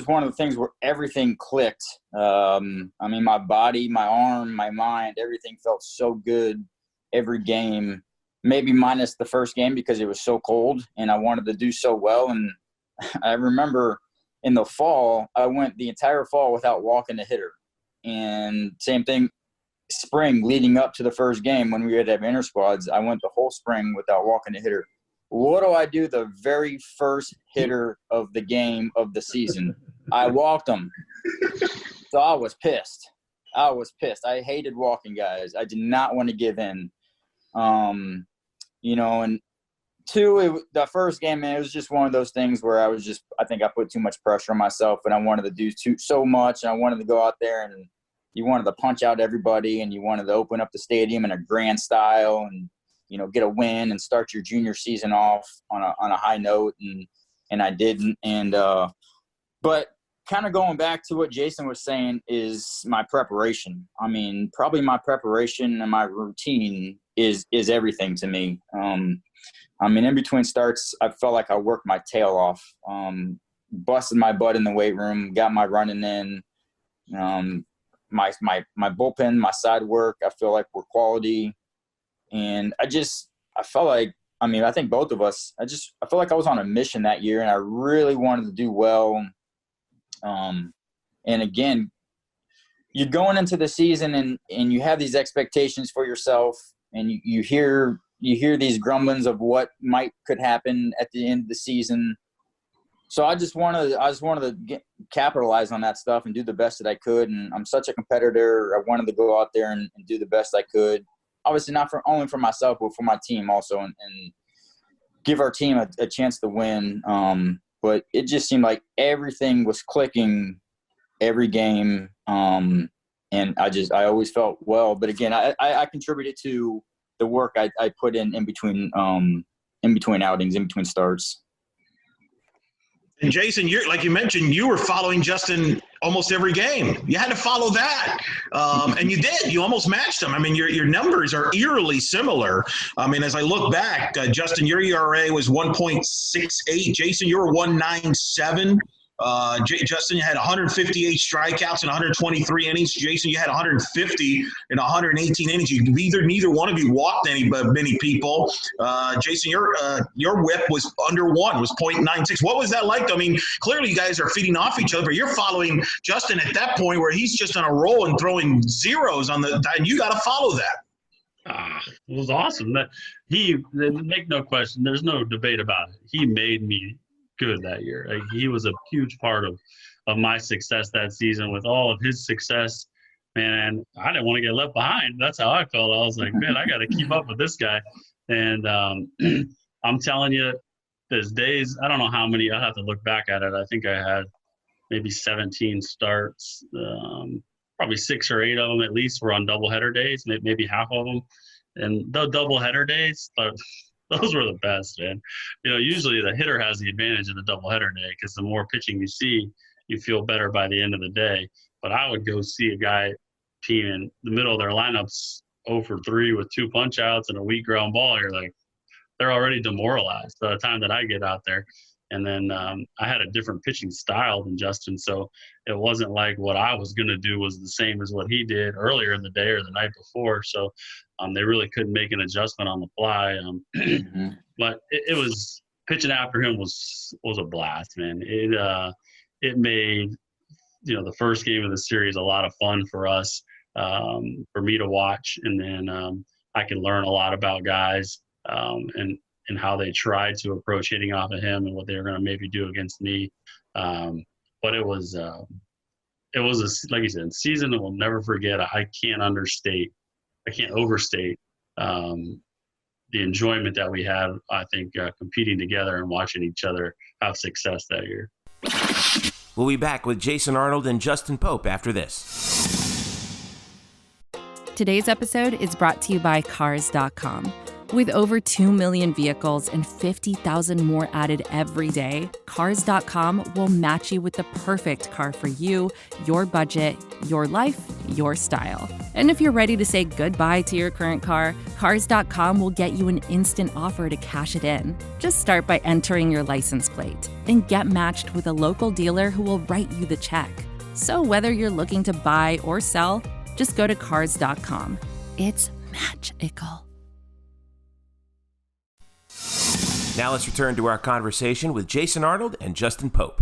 one of the things where everything clicked. I mean, my body, my arm, my mind, everything felt so good every game, maybe minus the first game because it was so cold and I wanted to do so well. And I remember in the fall, I went the entire fall without walking a hitter. And same thing, spring leading up to the first game when we had to have inter squads, I went the whole spring without walking a hitter. What do I do the very first hitter of the game of the season? I walked him. So I was pissed. I hated walking guys. I did not want to give in. And two, the first game, man, it was just one of those things where I think I put too much pressure on myself and I wanted to do so much. And I wanted to go out there and you wanted to punch out everybody and you wanted to open up the stadium in a grand style and, get a win and start your junior season off on a high note. And I didn't. And, but kind of going back to what Jason was saying is my preparation. I mean, probably my preparation and my routine is everything to me. I mean, in between starts, I felt like I worked my tail off, busted my butt in the weight room, got my running in, my bullpen, my side work, I feel like were quality. And I felt like, I mean, I think both of us, I felt like I was on a mission that year and I really wanted to do well. And again, you're going into the season and you have these expectations for yourself and you hear these grumblings of what could happen at the end of the season. So I just wanted to capitalize on that stuff and do the best that I could. And I'm such a competitor. I wanted to go out there and do the best I could. Obviously not only for myself, but for my team also, and give our team a chance to win. But it just seemed like everything was clicking every game. And I always felt well. But again, I contributed to the work I put in between outings, in between starts. And Jason, like you mentioned, you were following Justin almost every game. You had to follow that, and you did. You almost matched him. I mean, your numbers are eerily similar. I mean, as I look back, Justin, your ERA was 1.68. Jason, you were 1.97. Justin, you had 158 strikeouts in 123 innings. Jason, you had 150 in 118 innings. Neither one of you walked many people. Jason, your whip was under 1, was 0.96. What was that like? I mean, clearly you guys are feeding off each other, but you're following Justin at that point where he's just on a roll and throwing zeros and you got to follow that. It was awesome. Make no question. There's no debate about it. He made me good that year. Like, he was a huge part of my success that season. With all of his success, man, I didn't want to get left behind. That's how I felt. I was like, man, I got to keep up with this guy. And I'm telling you, there's days, I don't know how many, I'll have to look back at it. I think I had maybe 17 starts. Probably 6 or 8 of them at least were on doubleheader days, maybe half of them. And the doubleheader days, those were the best, man. Usually the hitter has the advantage of the doubleheader day because the more pitching you see, you feel better by the end of the day. But I would go see a team in the middle of their lineups 0 for 3 with 2 punch outs and a weak ground ball. You're like, they're already demoralized by the time that I get out there. And then I had a different pitching style than Justin, so it wasn't like what I was going to do was the same as what he did earlier in the day or the night before. So they really couldn't make an adjustment on the fly. But it was pitching after him was a blast, man. It made the first game of the series a lot of fun for us, for me to watch, and then I could learn a lot about guys and how they tried to approach hitting off of him and what they were going to maybe do against me. But it was it was like you said, season that we'll never forget. I can't overstate the enjoyment that we had, I think, competing together and watching each other have success that year. We'll be back with Jason Arnold and Justin Pope after this. Today's episode is brought to you by Cars.com. With over 2 million vehicles and 50,000 more added every day, Cars.com will match you with the perfect car for you, your budget, your life, your style. And if you're ready to say goodbye to your current car, Cars.com will get you an instant offer to cash it in. Just start by entering your license plate and get matched with a local dealer who will write you the check. So whether you're looking to buy or sell, just go to Cars.com. It's magical. Now let's return to our conversation with Jason Arnold and Justin Pope.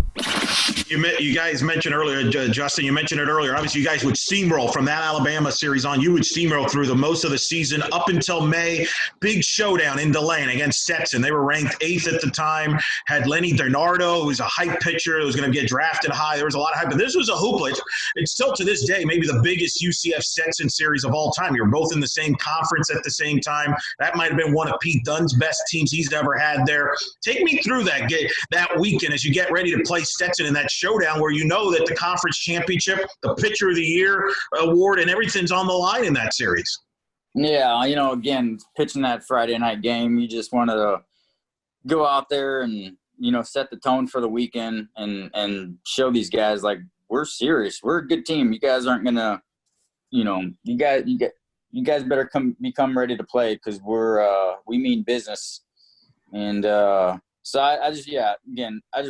You guys mentioned earlier, Justin, you mentioned it earlier. Obviously, you guys would steamroll from that Alabama series on. You would steamroll through the most of the season up until May. Big showdown in DeLane against Stetson. They were ranked 8th at the time. Had Lenny Donardo, who was a hype pitcher, who was going to get drafted high. There was a lot of hype. But this was a hoopla. It's still to this day maybe the biggest UCF Stetson series of all time. You're both in the same conference at the same time. That might have been one of Pete Dunn's best teams he's ever had there. Take me through that weekend as you get ready to play Stetson in that showdown where you know that the conference championship, the pitcher of the year award, and everything's on the line in that series. Yeah, again, pitching that Friday night game, you just wanted to go out there and, set the tone for the weekend and show these guys, like, we're serious. We're a good team. You guys aren't going to, you guys better become ready to play because we mean business. And so I just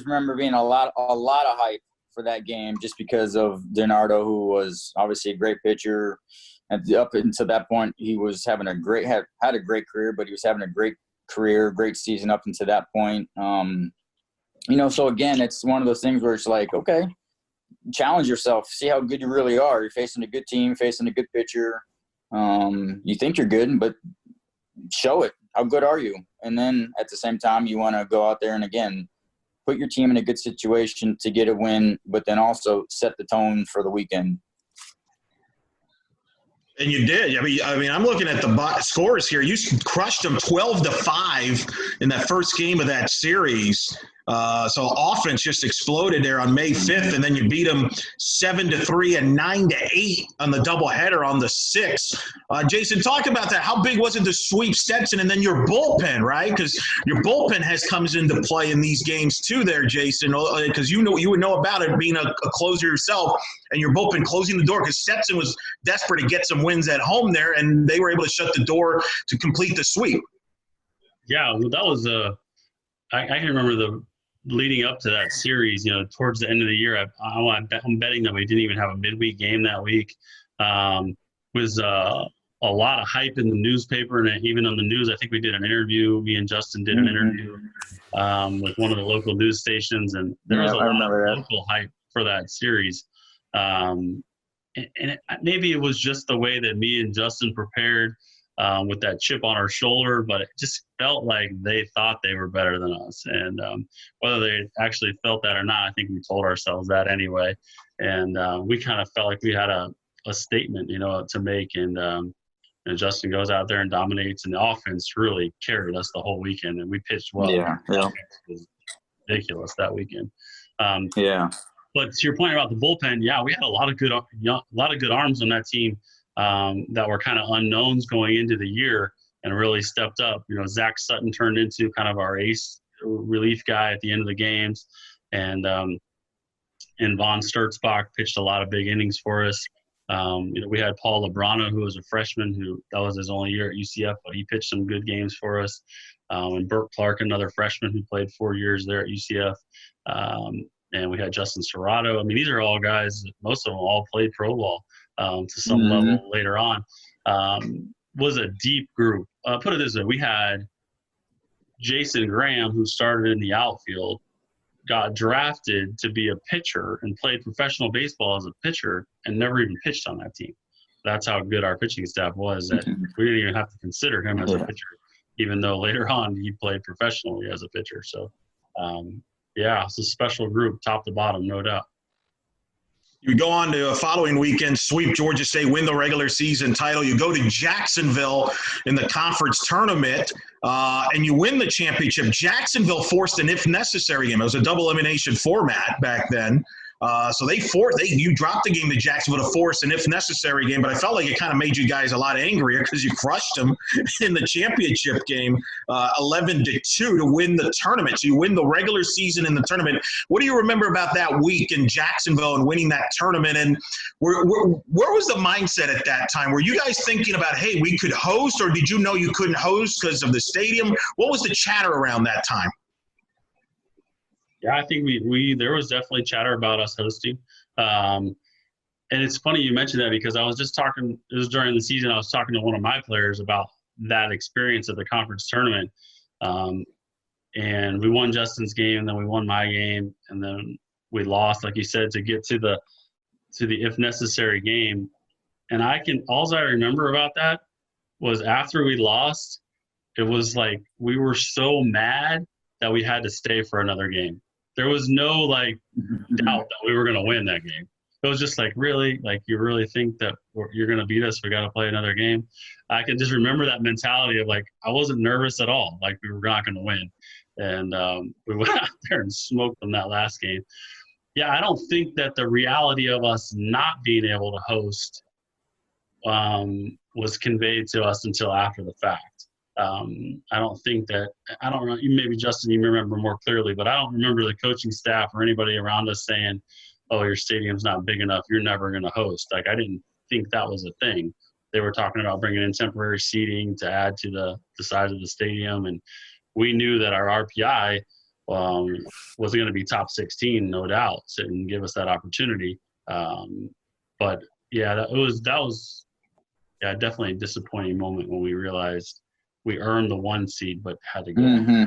remember being a lot of hype for that game just because of Donardo, who was obviously a great pitcher. And up until that point, he was having had a great career, but he was having a great season up until that point. So again, it's one of those things where it's like, okay, challenge yourself, see how good you really are. You're facing a good team, facing a good pitcher. You think you're good, but show it. How good are you? And then at the same time, you want to go out there and, again, put your team in a good situation to get a win, but then also set the tone for the weekend. And you did. I mean, I'm looking at the scores here. You crushed them 12-5 in that first game of that series. So offense just exploded there on May 5th, and then you beat them 7-3 and 9-8 on the doubleheader on the 6th. Jason, talk about that. How big was it to sweep Stetson, and then your bullpen, right? Because your bullpen comes into play in these games too, there, Jason. Because you would know about it being a closer yourself, and your bullpen closing the door. Because Stetson was desperate to get some wins at home there, and they were able to shut the door to complete the sweep. Yeah, well, that was I can remember leading up to that series, towards the end of the year, I'm betting that we didn't even have a midweek game that week. Was a lot of hype in the newspaper, and even on the news. I think we did an interview. Me and Justin did an interview with one of the local news stations, and there was a lot of local hype for that series. Maybe it was just the way that me and Justin prepared with that chip on our shoulder, but it just felt like they thought they were better than us. And whether they actually felt that or not, I think we told ourselves that anyway. And we kind of felt like we had a statement, to make. And Justin goes out there and dominates, and the offense really carried us the whole weekend. And we pitched well. Yeah. It was ridiculous that weekend. Yeah. But to your point about the bullpen, yeah, we had a lot of good arms on that team. That were kind of unknowns going into the year and really stepped up. Zach Sutton turned into kind of our ace relief guy at the end of the games. And Von Sturtzbach pitched a lot of big innings for us. We had Paul Lebrano, who was a freshman, that was his only year at UCF, but he pitched some good games for us. And Burt Clark, another freshman who played 4 years there at UCF. And we had Justin Serrato. I mean, these are all guys, most of them all played pro ball. To some level later on, was a deep group. Put it this way, we had Jason Graham, who started in the outfield, got drafted to be a pitcher and played professional baseball as a pitcher and never even pitched on that team. That's how good our pitching staff was, that we didn't even have to consider him as a pitcher, even though later on he played professionally as a pitcher. So, it's a special group, top to bottom, no doubt. You go on to a following weekend, sweep Georgia State, win the regular season title. You go to Jacksonville in the conference tournament, and you win the championship. Jacksonville forced an if necessary game. It was a double elimination format back then. So you dropped the game to Jacksonville to force an if necessary game, but I felt like it kind of made you guys a lot angrier because you crushed them in the championship game, 11-2 to win the tournament. So you win the regular season in the tournament. What do you remember about that week in Jacksonville and winning that tournament? And where was the mindset at that time? Were you guys thinking about, hey, we could host, or did you know you couldn't host because of the stadium? What was the chatter around that time? Yeah, I think there was definitely chatter about us hosting. And it's funny you mentioned that because I was just talking, it was during the season, I was talking to one of my players about that experience at the conference tournament. And we won Justin's game, and then we won my game, and then we lost, like you said, to get to the if necessary game. And all I remember about that was after we lost, it was like we were so mad that we had to stay for another game. There was no doubt that we were going to win that game. It was just like, really? Like, you really think that you're going to beat us? We got to play another game. I can just remember that mentality of I wasn't nervous at all. Like, we were not going to win. And we went out there and smoked them that last game. Yeah, I don't think that the reality of us not being able to host was conveyed to us until after the fact. I don't think that – I don't know. Maybe, Justin, you remember more clearly, but I don't remember the coaching staff or anybody around us saying, oh, your stadium's not big enough, you're never going to host. I didn't think that was a thing. They were talking about bringing in temporary seating to add to the size of the stadium, and we knew that our RPI was going to be top 16, no doubt, and give us that opportunity. But, yeah, that was definitely a disappointing moment when we realized – we earned the 1 seed, but had to go. Mm-hmm.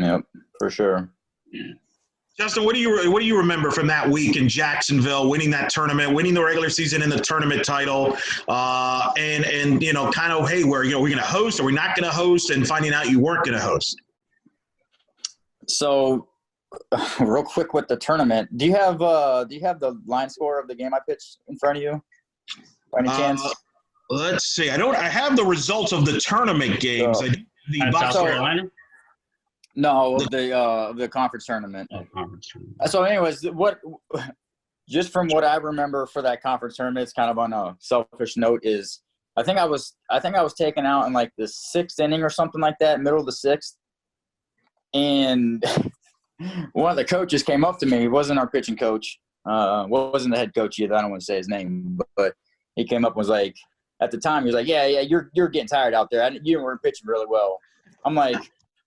Yep, for sure. Justin, what do you remember from that week in Jacksonville, winning that tournament, winning the regular season and the tournament title, and kind of, hey, we're going to host, are we not going to host, and finding out you weren't going to host? So, real quick with the tournament, do you have the line score of the game I pitched in front of you, by any chance? Let's see. I have the results of the tournament games. South Carolina? No, of the conference tournament. Oh, conference tournament. So, anyways, just from what I remember for that conference tournament, it's kind of on a selfish note. Is I think I was taken out in the 6th inning or something like that, middle of the 6th, and one of the coaches came up to me. He wasn't our pitching coach. Wasn't the head coach either. I don't want to say his name, but he came up and was like. At the time, he was like, yeah, you're getting tired out there. You weren't pitching really well. I'm like,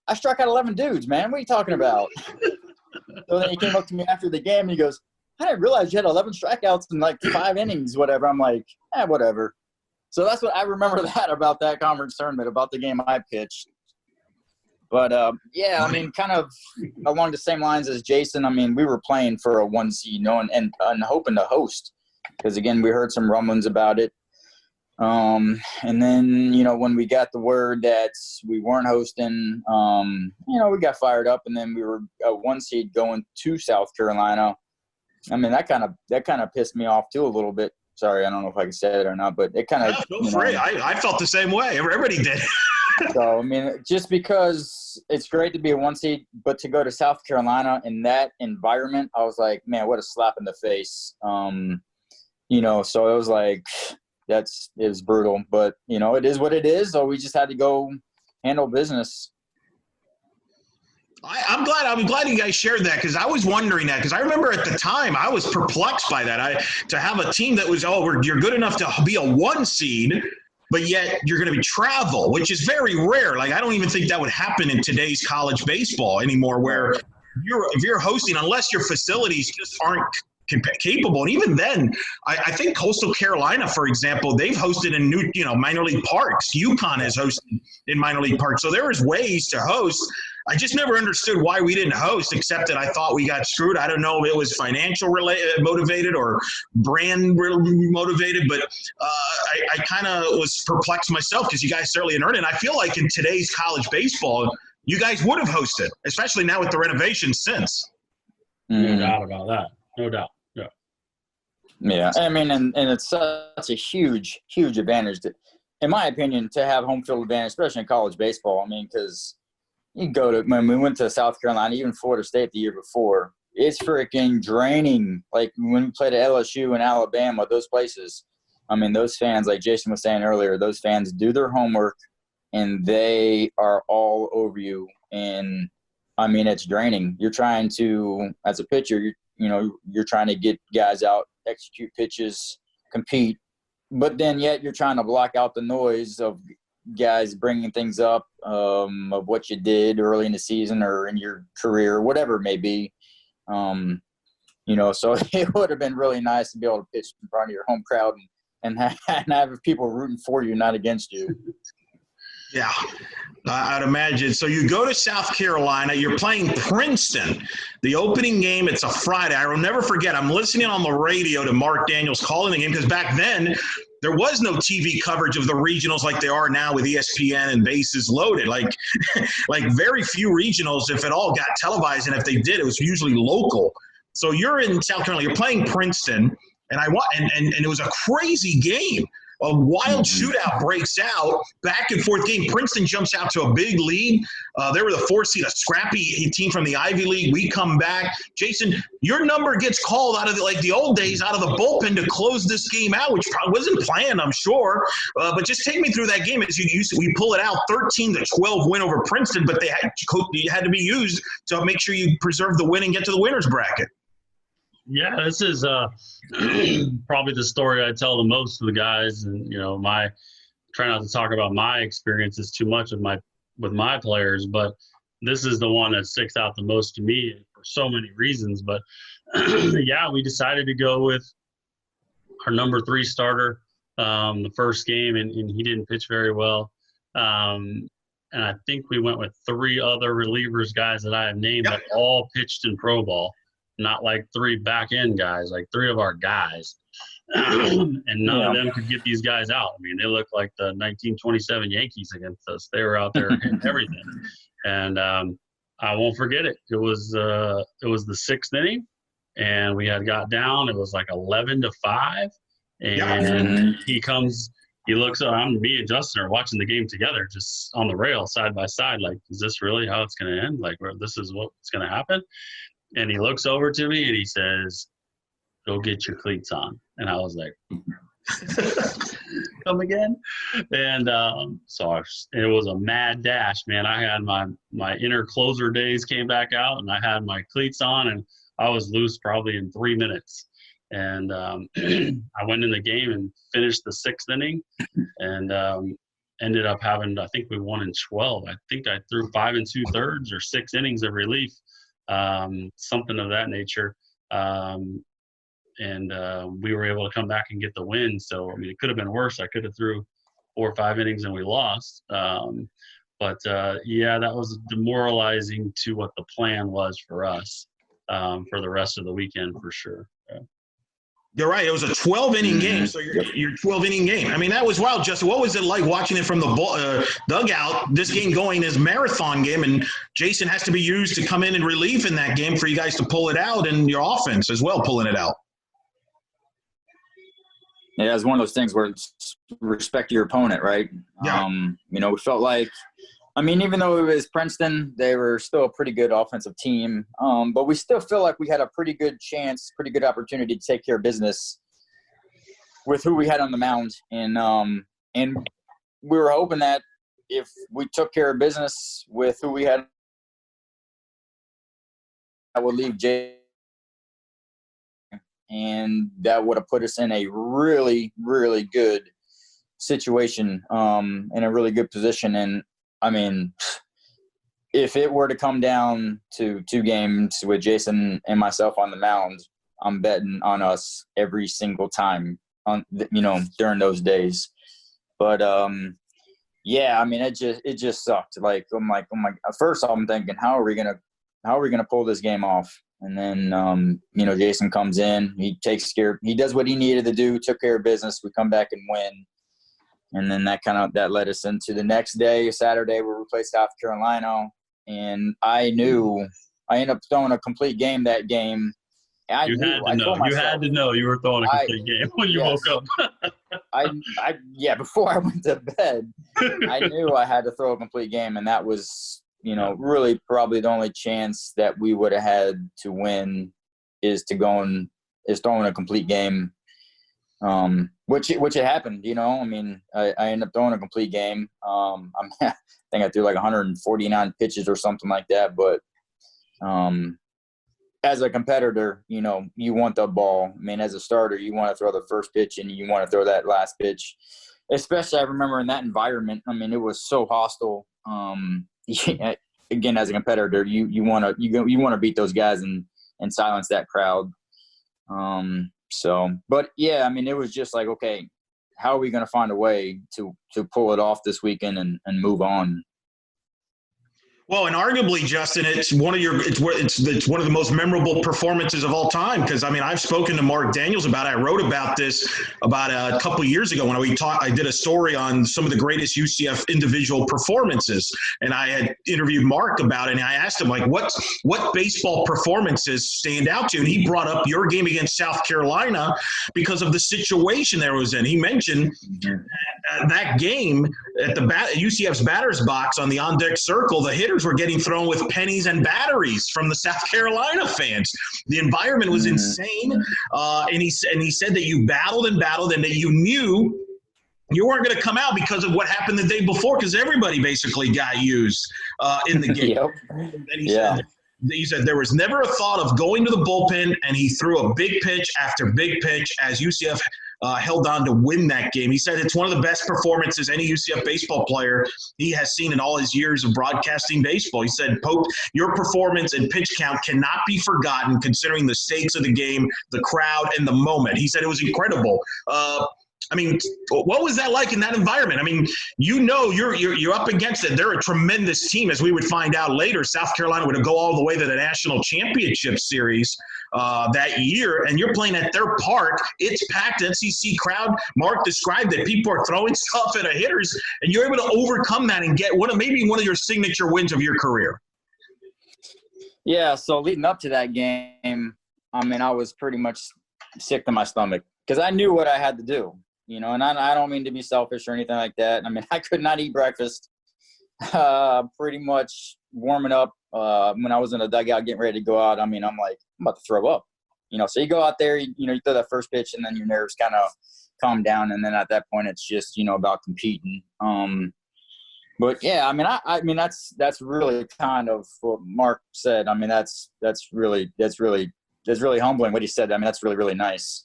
I struck out 11 dudes, man. What are you talking about? So then he came up to me after the game, and he goes, I didn't realize you had 11 strikeouts in 5 innings, whatever. I'm like, whatever. So that's what I remember about that conference tournament, about the game I pitched. But, kind of along the same lines as Jason, we were playing for a 1 seed, and hoping to host. Because, again, we heard some rumblings about it. And then, when we got the word that we weren't hosting, we got fired up, and then we were a 1 seed going to South Carolina. That kind of pissed me off too a little bit. Sorry, I don't know if I can say it or not, but it kind of. No, free. I felt the same way. Everybody did. So just because it's great to be a 1 seed, but to go to South Carolina in that environment, I was like, man, what a slap in the face. So it was like. It was brutal, but it is what it is. So we just had to go handle business. I'm glad you guys shared that, because I was wondering that, because I remember at the time I was perplexed by that. To have a team that was you're good enough to be a 1 seed, but yet you're going to be travel, which is very rare. I don't even think that would happen in today's college baseball anymore, where if you're hosting, unless your facilities just aren't capable. And even then, I think Coastal Carolina, for example, they've hosted in new, minor league parks. UConn has hosted in minor league parks. So there is ways to host. I just never understood why we didn't host, except that I thought we got screwed. I don't know if it was financial motivated or brand motivated, but I kind of was perplexed myself, because you guys certainly earned it. And I feel like in today's college baseball, you guys would have hosted, especially now with the renovations since. No doubt about that. No doubt. Yeah. Yeah, I mean, and it's such a huge, huge advantage, in my opinion, to have home field advantage, especially in college baseball. I mean, because you go to – when we went to South Carolina, even Florida State the year before, it's freaking draining. Like when we played at LSU and Alabama, those places, I mean, those fans, like Jason was saying earlier, those fans do their homework and they are all over you. And, I mean, it's draining. You're trying to – as a pitcher, you're trying to get guys out, execute pitches, compete. But then yet you're trying to block out the noise of guys bringing things up of what you did early in the season or in your career, whatever it may be. So it would have been really nice to be able to pitch in front of your home crowd and have people rooting for you, not against you. Yeah, I'd imagine. So you go to South Carolina, you're playing Princeton. The opening game, it's a Friday. I will never forget, I'm listening on the radio to Mark Daniels calling the game because back then there was no TV coverage of the regionals like there are now with ESPN and bases loaded. Like very few regionals, if at all, got televised, and if they did, it was usually local. So you're in South Carolina, you're playing Princeton, and it was a crazy game. A wild shootout breaks out, back and forth game. Princeton jumps out to a big lead. They were the 4th seed, a scrappy team from the Ivy League. We come back. Jason, your number gets called out of the old days, out of the bullpen to close this game out, which probably wasn't planned, I'm sure. But just take me through that game. As we pull it out, 13-12 win over Princeton, but it had to be used to make sure you preserve the win and get to the winner's bracket. Yeah, this is probably the story I tell the most to the guys, and try not to talk about my experiences too much with my players, but this is the one that sticks out the most to me for so many reasons. But yeah, we decided to go with our number 3 starter the first game, and he didn't pitch very well. And I think we went with 3 other relievers, guys that I have named, that all pitched in pro ball. Not like 3 back-end guys, like 3 of our guys. And none of them could get these guys out. I mean, they looked like the 1927 Yankees against us. They were out there hitting everything. And I won't forget it. It was the 6th inning, and we had got down. It was like 11-5. And he looks up. Me and Justin are watching the game together, just on the rail, side by side. Like, is this really how it's going to end? Like, this is what's going to happen? And he looks over to me and he says, "Go get your cleats on." And I was like, "Come again?" And so it was a mad dash, man. I had my inner closer days came back out, and I had my cleats on, and I was loose probably in 3 minutes. And I went in the game and finished the 6th inning, and ended up having, I think we won in 12. I think I threw 5 2/3 or 6 innings of relief. Something of that nature. And we were able to come back and get the win. So, I mean, it could have been worse. I could have threw 4 or 5 innings and we lost. But that was demoralizing to what the plan was for us for the rest of the weekend, for sure. Yeah. You're right. It was a 12-inning game, so your 12-inning game. I mean, that was wild, Justin. What was it like watching it from the dugout, this game going as marathon game, and Jason has to be used to come in relief in that game for you guys to pull it out, and your offense as well pulling it out? Yeah, it's one of those things where it's respect your opponent, right? Yeah. We felt like, even though it was Princeton, they were still a pretty good offensive team. But we still feel like we had a pretty good chance, pretty good opportunity to take care of business with who we had on the mound. And we were hoping that if we took care of business with who we had, that would leave Jay. And that would have put us in a really, really good situation, in a really good position. And, if it were to come down to 2 games with Jason and myself on the mound, I'm betting on us every single time during those days. But it just sucked. Like, I'm like, at first I'm thinking, how are we gonna pull this game off? And then Jason comes in, he takes care, he does what he needed to do, took care of business. We come back and win. And then that led us into the next day, Saturday, where we played South Carolina. And I ended up throwing a complete game that game. I You knew. had to I know. told myself. You had to know you were throwing a complete game when you yes. woke up. Before I went to bed, I knew I had to throw a complete game, and that was, really probably the only chance that we would have had to win is throwing a complete game. Which it happened, I mean, I ended up throwing a complete game. I think I threw like 149 pitches or something like that. But as a competitor, you want the ball. I mean, as a starter, you want to throw the first pitch and you want to throw that last pitch. Especially, I remember in that environment. I mean, it was so hostile. Again, as a competitor, you want to beat those guys and silence that crowd. But yeah, I mean, it was just like, okay, how are we going to find a way to pull it off this weekend and move on? Well, and arguably, Justin, it's one of the most memorable performances of all time. Because I mean, I've spoken to Mark Daniels about it. I wrote about this about a couple of years ago when I did a story on some of the greatest UCF individual performances, and I had interviewed Mark about it. And I asked him like, what baseball performances stand out to you? And he brought up your game against South Carolina because of the situation there was in. He mentioned that game at UCF's batter's box on the on-deck circle, the hitters were getting thrown with pennies and batteries from the South Carolina fans. The environment was insane. And he said that you battled and that you knew you weren't going to come out because of what happened the day before, because everybody basically got used in the game. Yep. And he said there was never a thought of going to the bullpen, and he threw a big pitch after big pitch as UCF held on to win that game. He said it's one of the best performances any UCF baseball player he has seen in all his years of broadcasting baseball. He said, Pope, your performance and pitch count cannot be forgotten considering the stakes of the game, the crowd, and the moment. He said it was incredible. I mean, what was that like in that environment? I mean, you're up against it. They're a tremendous team, as we would find out later. South Carolina would go all the way to the national championship series that year, and you're playing at their park. It's packed. SEC crowd. Mark described it. People are throwing stuff at the hitters, and you're able to overcome that and get maybe one of your signature wins of your career. Yeah, so leading up to that game, I mean, I was pretty much sick to my stomach because I knew what I had to do. And I don't mean to be selfish or anything like that. I mean, I could not eat breakfast. Pretty much warming up when I was in the dugout getting ready to go out. I mean, I'm like, I'm about to throw up. So you go out there, you throw that first pitch, and then your nerves kind of calm down, and then at that point, it's just about competing. But yeah, I mean, that's really kind of what Mark said. I mean, that's really humbling what he said. I mean, that's really, really nice.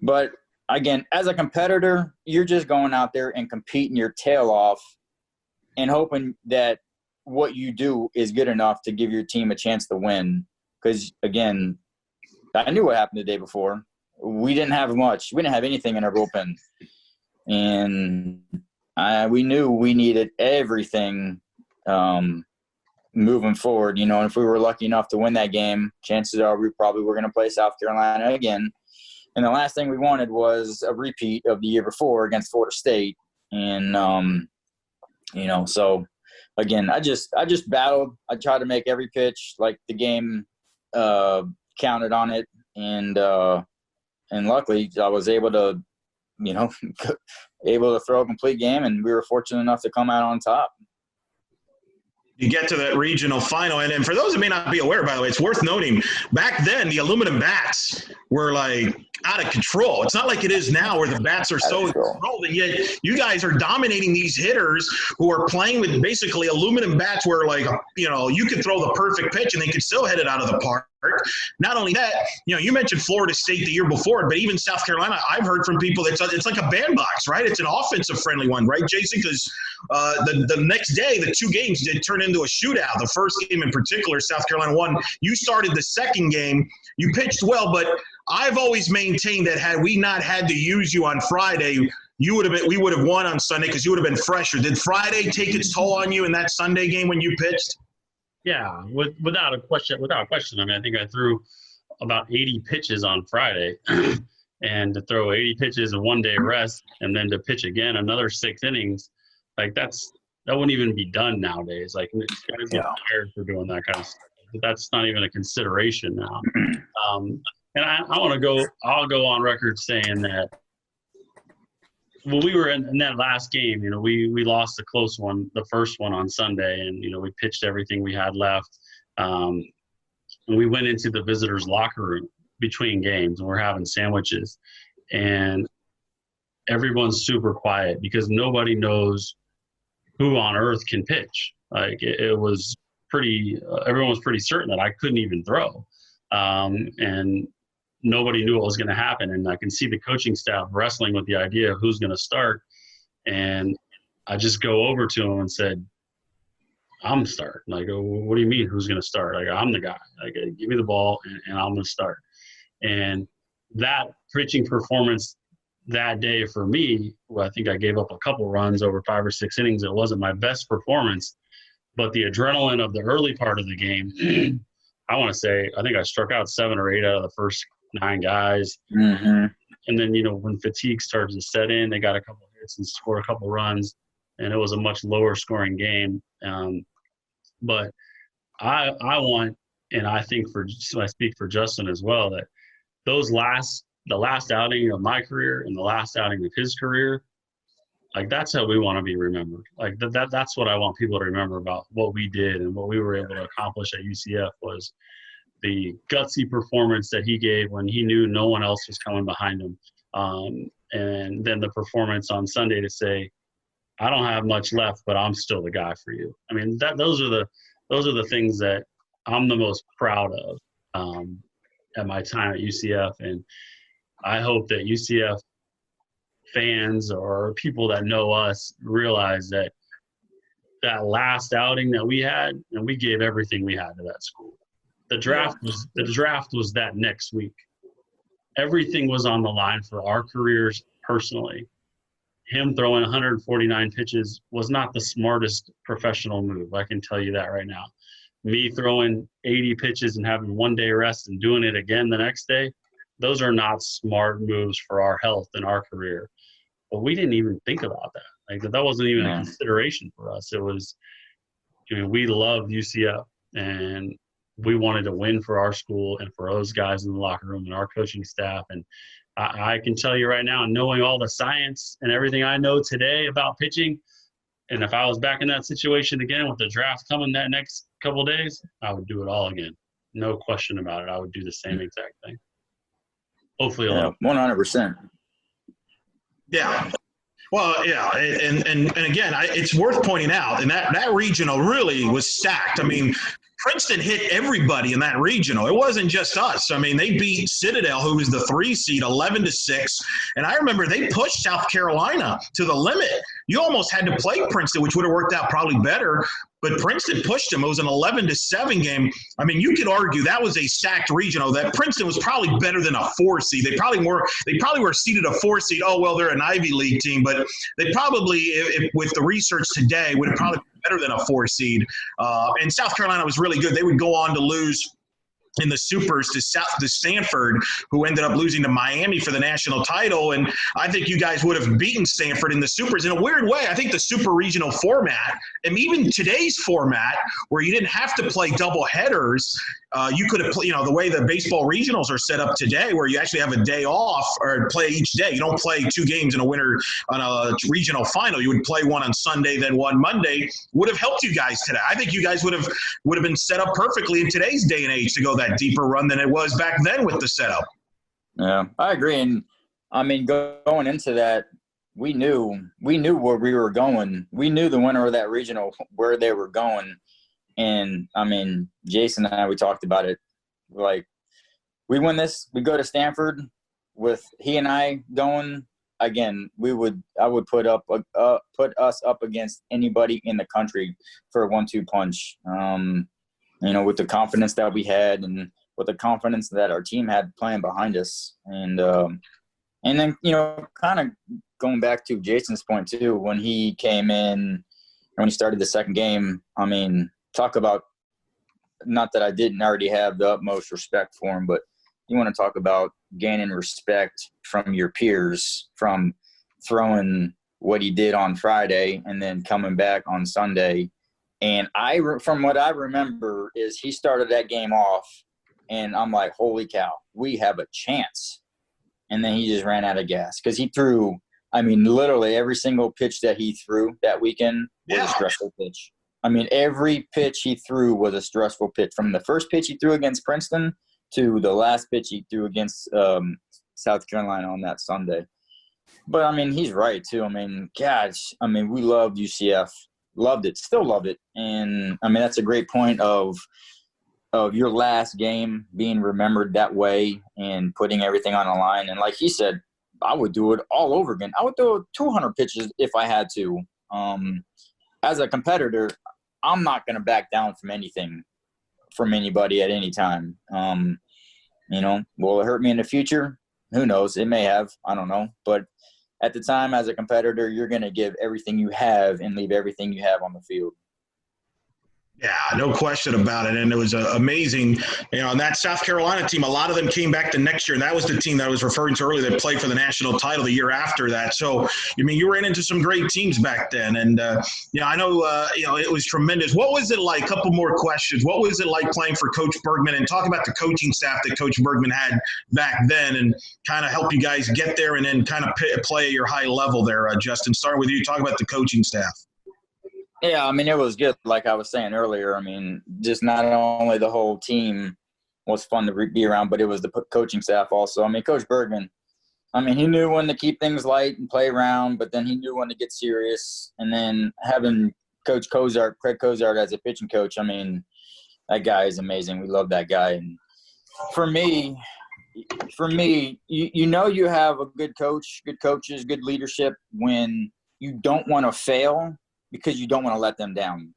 But again, as a competitor, you're just going out there and competing your tail off and hoping that what you do is good enough to give your team a chance to win. Because, again, I knew what happened the day before. We didn't have much. We didn't have anything in our bullpen. And we knew we needed everything moving forward. And if we were lucky enough to win that game, chances are we probably were going to play South Carolina again. And the last thing we wanted was a repeat of the year before against Florida State. And, so, again, I just battled. I tried to make every pitch like the game counted on it. And luckily I was able to, throw a complete game, and we were fortunate enough to come out on top. You get to that regional final. And for those that may not be aware, by the way, it's worth noting, back then the aluminum bats were like out of control. It's not like it is now where the bats are so controlled, and yet you guys are dominating these hitters who are playing with basically aluminum bats where, like, you could throw the perfect pitch and they could still hit it out of the park. Not only that, you mentioned Florida State the year before, but even South Carolina, I've heard from people that it's like a bandbox, right? It's an offensive-friendly one, right, Jason? Because the next day, the two games did turn into a shootout. The first game in particular, South Carolina won. You started the second game. You pitched well, but I've always maintained that had we not had to use you on Friday, we would have won on Sunday because you would have been fresher. Did Friday take its toll on you in that Sunday game when you pitched? Yeah, without a question. I mean, I think I threw about 80 pitches on Friday, and to throw 80 pitches in 1 day rest and then to pitch again another 6 innings, like that wouldn't even be done nowadays. Like, guys get tired for doing that kind of stuff. That's not even a consideration now. And I'll go on record saying that when we were in that last game, we lost a close one, the first one on Sunday, and, we pitched everything we had left. And we went into the visitors' locker room between games, and we're having sandwiches. And everyone's super quiet because nobody knows who on earth can pitch. Like, it was pretty everyone was pretty certain that I couldn't even throw. And nobody knew what was going to happen. And I can see the coaching staff wrestling with the idea of who's going to start. And I just go over to him and said, I'm starting. I go, what do you mean who's going to start? Like, I'm the guy. Like, give me the ball and I'm going to start. And that pitching performance that day for me, well, I think I gave up a couple runs over 5 or 6 innings. It wasn't my best performance, but the adrenaline of the early part of the game, I want to say, I think I struck out 7 or 8 out of the first 9 guys. Mm-hmm. And then, when fatigue started to set in, they got a couple hits and scored a couple runs, and it was a much lower scoring game. But I want, and I think I speak for Justin as well, that the last outing of my career and the last outing of his career, like, that's how we want to be remembered. Like, that's what I want people to remember about what we did and what we were able to accomplish at UCF was the gutsy performance that he gave when he knew no one else was coming behind him. And then the performance on Sunday to say, I don't have much left, but I'm still the guy for you. I mean, those are the things that I'm the most proud of at my time at UCF. And I hope that UCF fans or people that know us realize that last outing that we had, and we gave everything we had to that school. The draft was that next week. Everything was on the line for our careers personally. Him throwing 149 pitches was not the smartest professional move. I can tell you that right now. Me throwing 80 pitches and having 1 day rest and doing it again the next day, those are not smart moves for our health and our career. But we didn't even think about that. Like, that wasn't even a consideration for us. It was, we loved UCF, and we wanted to win for our school and for those guys in the locker room and our coaching staff. And I can tell you right now, knowing all the science and everything I know today about pitching, and if I was back in that situation again with the draft coming that next couple of days, I would do it all again. No question about it. I would do the same exact thing. Hopefully, 100%. Yeah. Well, yeah, and again, it's worth pointing out, and that regional really was stacked. I mean, Princeton hit everybody in that regional. It wasn't just us. I mean, they beat Citadel, who was the 3 seed, 11-6. And I remember they pushed South Carolina to the limit. You almost had to play Princeton, which would have worked out probably better. But Princeton pushed them. It was an 11-7 game. I mean, you could argue that was a stacked regional. That Princeton was probably better than a 4 seed. They probably were seeded a 4 seed. Oh, well, they're an Ivy League team, but they probably, if with the research today, would have probably been better than a 4 seed. And South Carolina was really good. They would go on to lose in the supers to Stanford, who ended up losing to Miami for the national title. And I think you guys would have beaten Stanford in the supers. In a weird way, I think the super regional format, and even today's format, where you didn't have to play double headers, you could have, the way the baseball regionals are set up today, where you actually have a day off or play each day. You don't play 2 games in a winter on a regional final. You would play one on Sunday, then one Monday. Would have helped you guys today. I think you guys would have been set up perfectly in today's day and age to go that deeper run than it was back then with the setup. Yeah, I agree. And I mean, going into that, we knew where we were going. We knew the winner of that regional, where they were going. And I mean, Jason and I, we talked about it. Like, we win this, we go to Stanford with he and I going again. I would put us up against anybody in the country for a 1-2 punch. With the confidence that we had and with the confidence that our team had playing behind us, and then kind of going back to Jason's point too, when he came in, when he started the second game. I mean, talk about, not that I didn't already have the utmost respect for him, but you want to talk about gaining respect from your peers from throwing what he did on Friday and then coming back on Sunday And from what I remember is he started that game off, and I'm like, holy cow, we have a chance. And then he just ran out of gas because he threw, literally every single pitch that he threw that weekend was a stressful pitch. Every pitch he threw was a stressful pitch, from the first pitch he threw against Princeton to the last pitch he threw against South Carolina on that Sunday. But, he's right, too. We loved UCF. Loved it. Still love it. And, that's a great point of your last game being remembered that way and putting everything on the line. And like he said, I would do it all over again. I would do 200 pitches if I had to. As a competitor, I'm not going to back down from anything from anybody at any time. Will it hurt me in the future? Who knows? It may have. I don't know. But at the time, as a competitor, you're going to give everything you have and leave everything you have on the field. Yeah, no question about it. And it was amazing. On that South Carolina team, a lot of them came back the next year. And that was the team that I was referring to earlier that played for the national title the year after that. So, you ran into some great teams back then. And, I know, it was tremendous. What was it like? A couple more questions. What was it like playing for Coach Bergman? And talk about the coaching staff that Coach Bergman had back then and kind of help you guys get there and then kind of play at your high level there, Justin. Starting with you, talk about the coaching staff. Yeah, it was good. Like I was saying earlier, just not only the whole team was fun to be around, but it was the coaching staff also. Coach Bergman, he knew when to keep things light and play around, but then he knew when to get serious. And then having Coach Craig Cozart as a pitching coach, that guy is amazing. We love that guy. And for me, you have a good coach, good coaches, good leadership when you don't want to fail, because you don't want to let them down.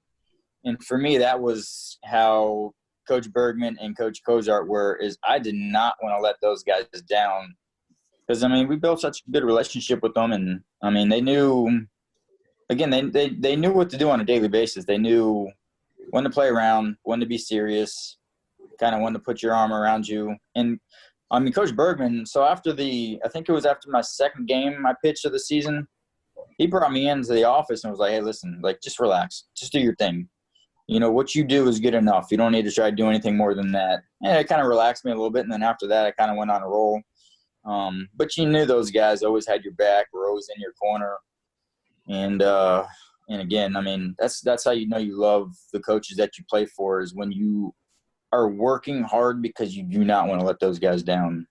And for me, that was how Coach Bergman and Coach Cozart were, is I did not want to let those guys down. Because, we built such a good relationship with them. And, they knew – again, they knew what to do on a daily basis. They knew when to play around, when to be serious, kind of when to put your arm around you. And, Coach Bergman, so I think it was after my second game I pitched of the season, he brought me into the office and was like, hey, listen, just relax. Just do your thing. What you do is good enough. You don't need to try to do anything more than that. And it kind of relaxed me a little bit. And then after that, I kind of went on a roll. But you knew those guys always had your back, were always in your corner. And again, that's how you know you love the coaches that you play for, is when you are working hard because you do not want to let those guys down.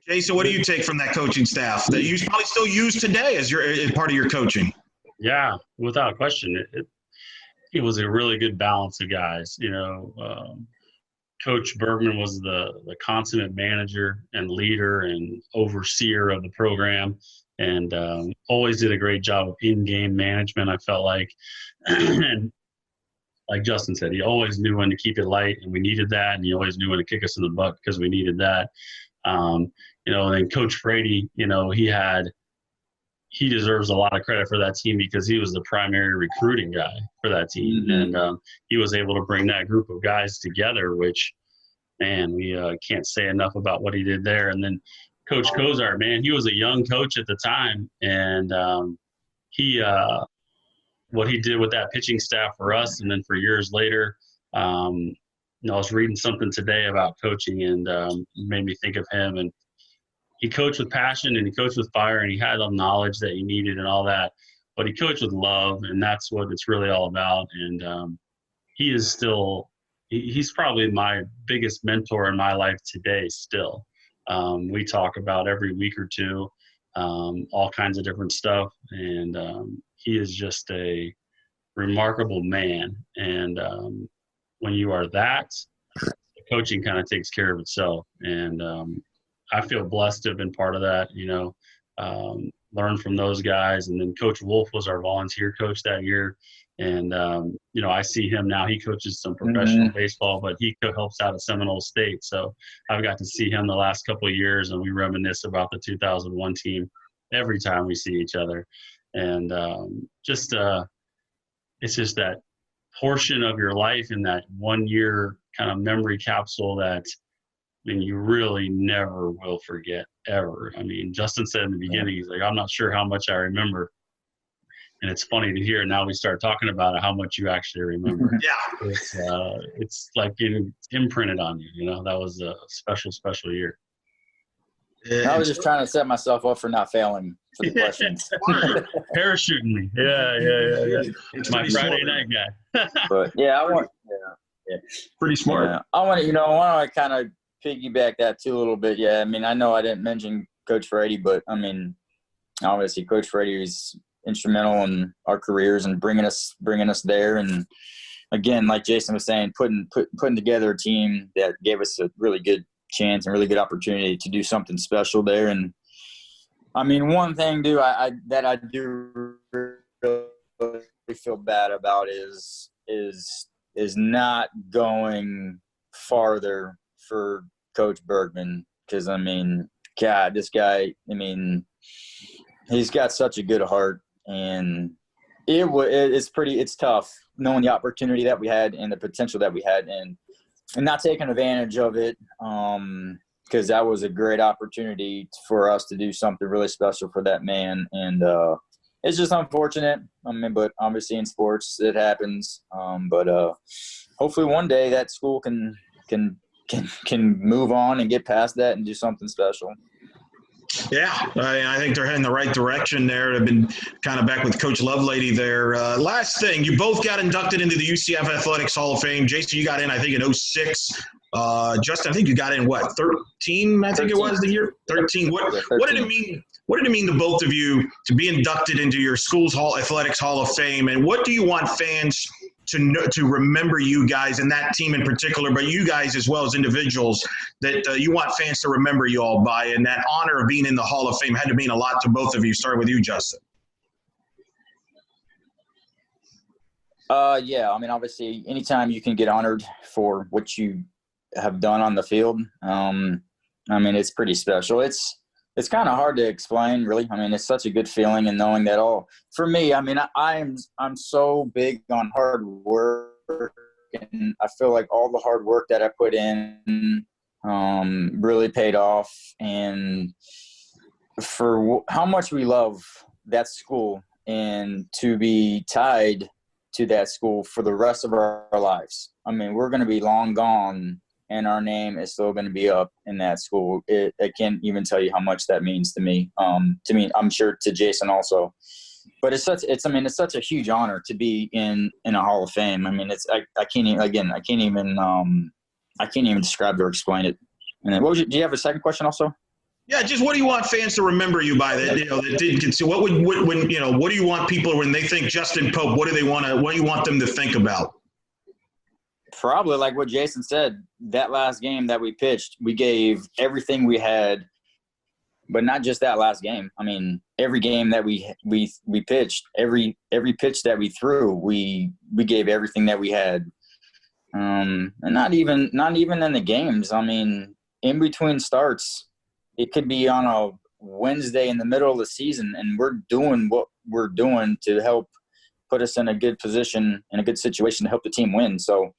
Jason, what do you take from that coaching staff that you probably still use today as part of your coaching? Yeah, without question. It was a really good balance of guys. Coach Bergman was the consummate manager and leader and overseer of the program, and always did a great job of in-game management, I felt like. And like Justin said, he always knew when to keep it light, and we needed that, and he always knew when to kick us in the butt because we needed that. And then Coach Frady, he deserves a lot of credit for that team because he was the primary recruiting guy for that team. Mm-hmm. And he was able to bring that group of guys together, which, man, we can't say enough about what he did there. And then Coach Cozart, man, he was a young coach at the time. And what he did with that pitching staff for us and then for years later, I was reading something today about coaching and made me think of him. And he coached with passion and he coached with fire and he had the knowledge that he needed and all that. But he coached with love, and that's what it's really all about. And he is still – he's probably my biggest mentor in my life today still. We talk about every week or two, all kinds of different stuff. And he is just a remarkable man. And when you are that, the coaching kind of takes care of itself. And I feel blessed to have been part of that, learn from those guys. And then Coach Wolf was our volunteer coach that year. And, I see him now. He coaches some professional baseball, but he helps out at Seminole State. So I've got to see him the last couple of years, and we reminisce about the 2001 team every time we see each other. And it's just that portion of your life in that 1 year kind of memory capsule that you really never will forget ever. Justin said in the beginning, he's like, I'm not sure how much I remember. And it's funny to hear now we start talking about it, how much you actually remember. Yeah. It's like it's imprinted on you. That was a special, special year. I was just trying to set myself up for not failing for the questions. Parachuting me. Yeah. It's my Friday night guy. But yeah, Pretty smart. Yeah. I want to kind of piggyback that too a little bit. Yeah, I mean, I know I didn't mention Coach Frady, but I mean, obviously Coach Frady was instrumental in our careers and bringing us there. And again, like Jason was saying, putting together a team that gave us a really good chance and really good opportunity to do something special there. And I mean, one thing that I do really feel bad about is not going farther for Coach Bergman, because I mean, God, this guy, I mean, he's got such a good heart, and it's tough knowing the opportunity that we had and the potential that we had, and not taking advantage of it, because that was a great opportunity for us to do something really special for that man. And it's just unfortunate. I mean, but obviously in sports it happens. But hopefully one day that school can move on and get past that and do something special. Yeah, I think they're heading the right direction there. I've been kind of back with Coach Lovelady there. Last thing, you both got inducted into the UCF Athletics Hall of Fame. Jason, you got in, I think, in 2006. Justin, I think you got in, 13, I think 13. It was the year? 13. What did it mean? What did it mean to both of you to be inducted into your school's Athletics Hall of Fame? And what do you want fans to remember you guys and that team in particular, but you guys as well as individuals, that you want fans to remember you all by? And that honor of being in the Hall of Fame had to mean a lot to both of you. Starting with you, Justin. Yeah, I mean, obviously, anytime you can get honored for what you have done on the field, I mean, it's pretty special. It's kind of hard to explain, really. I mean, it's such a good feeling, and knowing that for me, I mean, I'm so big on hard work, and I feel like all the hard work that I put in really paid off. And for how much we love that school, and to be tied to that school for the rest of our lives. I mean, we're going to be long gone, and our name is still going to be up in that school. I can't even tell you how much that means to me. I'm sure to Jason also. But it's such a huge honor to be in a Hall of Fame. I mean, I can't even describe or explain it. And then do you have a second question also? Yeah, just what do you want fans to remember you by that didn't consider? What do you want people when they think Justin Pope? What do you want them to think about? Probably like what Jason said, that last game that we pitched, we gave everything we had, but not just that last game. I mean, every game that we pitched, every pitch that we threw, we gave everything that we had. And not even in the games. I mean, in between starts, it could be on a Wednesday in the middle of the season, and we're doing what we're doing to help put us in a good position, in a good situation to help the team win. So,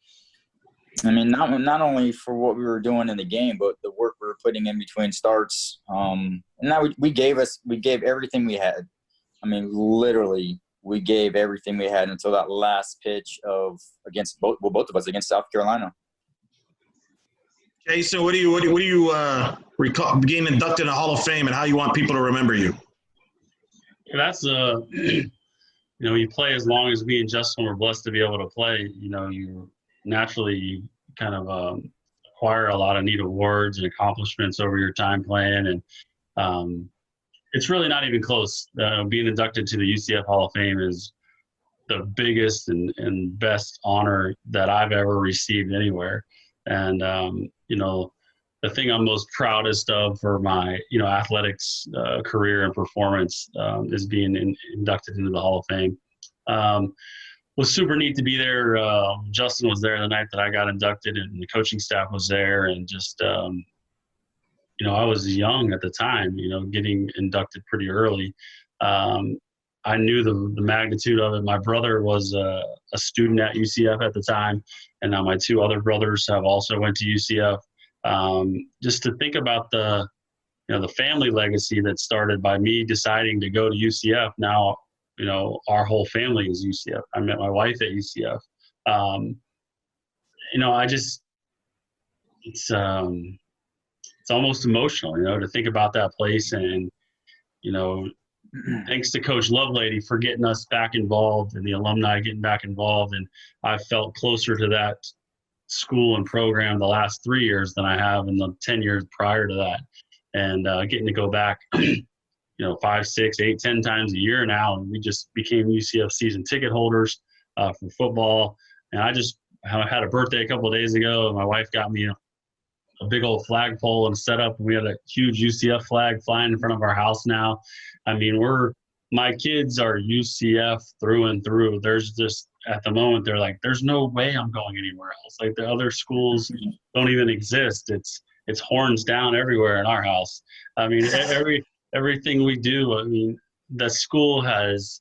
I mean, not only for what we were doing in the game, but the work we were putting in between starts. And now we gave everything we had. I mean, literally, we gave everything we had until that last pitch against both of us against South Carolina. Okay, so what do you recall being inducted in the Hall of Fame, and how you want people to remember you? That's you play as long as me and Justin were blessed to be able to play. You naturally kind of acquire a lot of neat awards and accomplishments over your time playing, and it's really not even close. Being inducted to the UCF Hall of Fame is the biggest and best honor that I've ever received anywhere. And the thing I'm most proudest of for my athletics career and performance is being inducted into the Hall of Fame. Was super neat to be there. Justin was there the night that I got inducted, and the coaching staff was there. And just, I was young at the time, getting inducted pretty early. I knew the magnitude of it. My brother was a student at UCF at the time, and now my two other brothers have also went to UCF. Just to think about the family legacy that started by me deciding to go to UCF. Now our whole family is UCF. I met my wife at UCF. It's almost emotional, to think about that place. And, thanks to Coach Lovelady for getting us back involved and the alumni getting back involved. And I felt closer to that school and program the last 3 years than I have in the 10 years prior to that. And getting to go back, 5, 6, 8, 10 times a year now. And we just became UCF season ticket holders for football. And I had a birthday a couple of days ago, and my wife got me a big old flagpole and set up. We had a huge UCF flag flying in front of our house now. I mean, my kids are UCF through and through. There's just, at the moment, they're like, there's no way I'm going anywhere else. Like, the other schools don't even exist. It's horns down everywhere in our house. I mean, everything we do, I mean, the school has,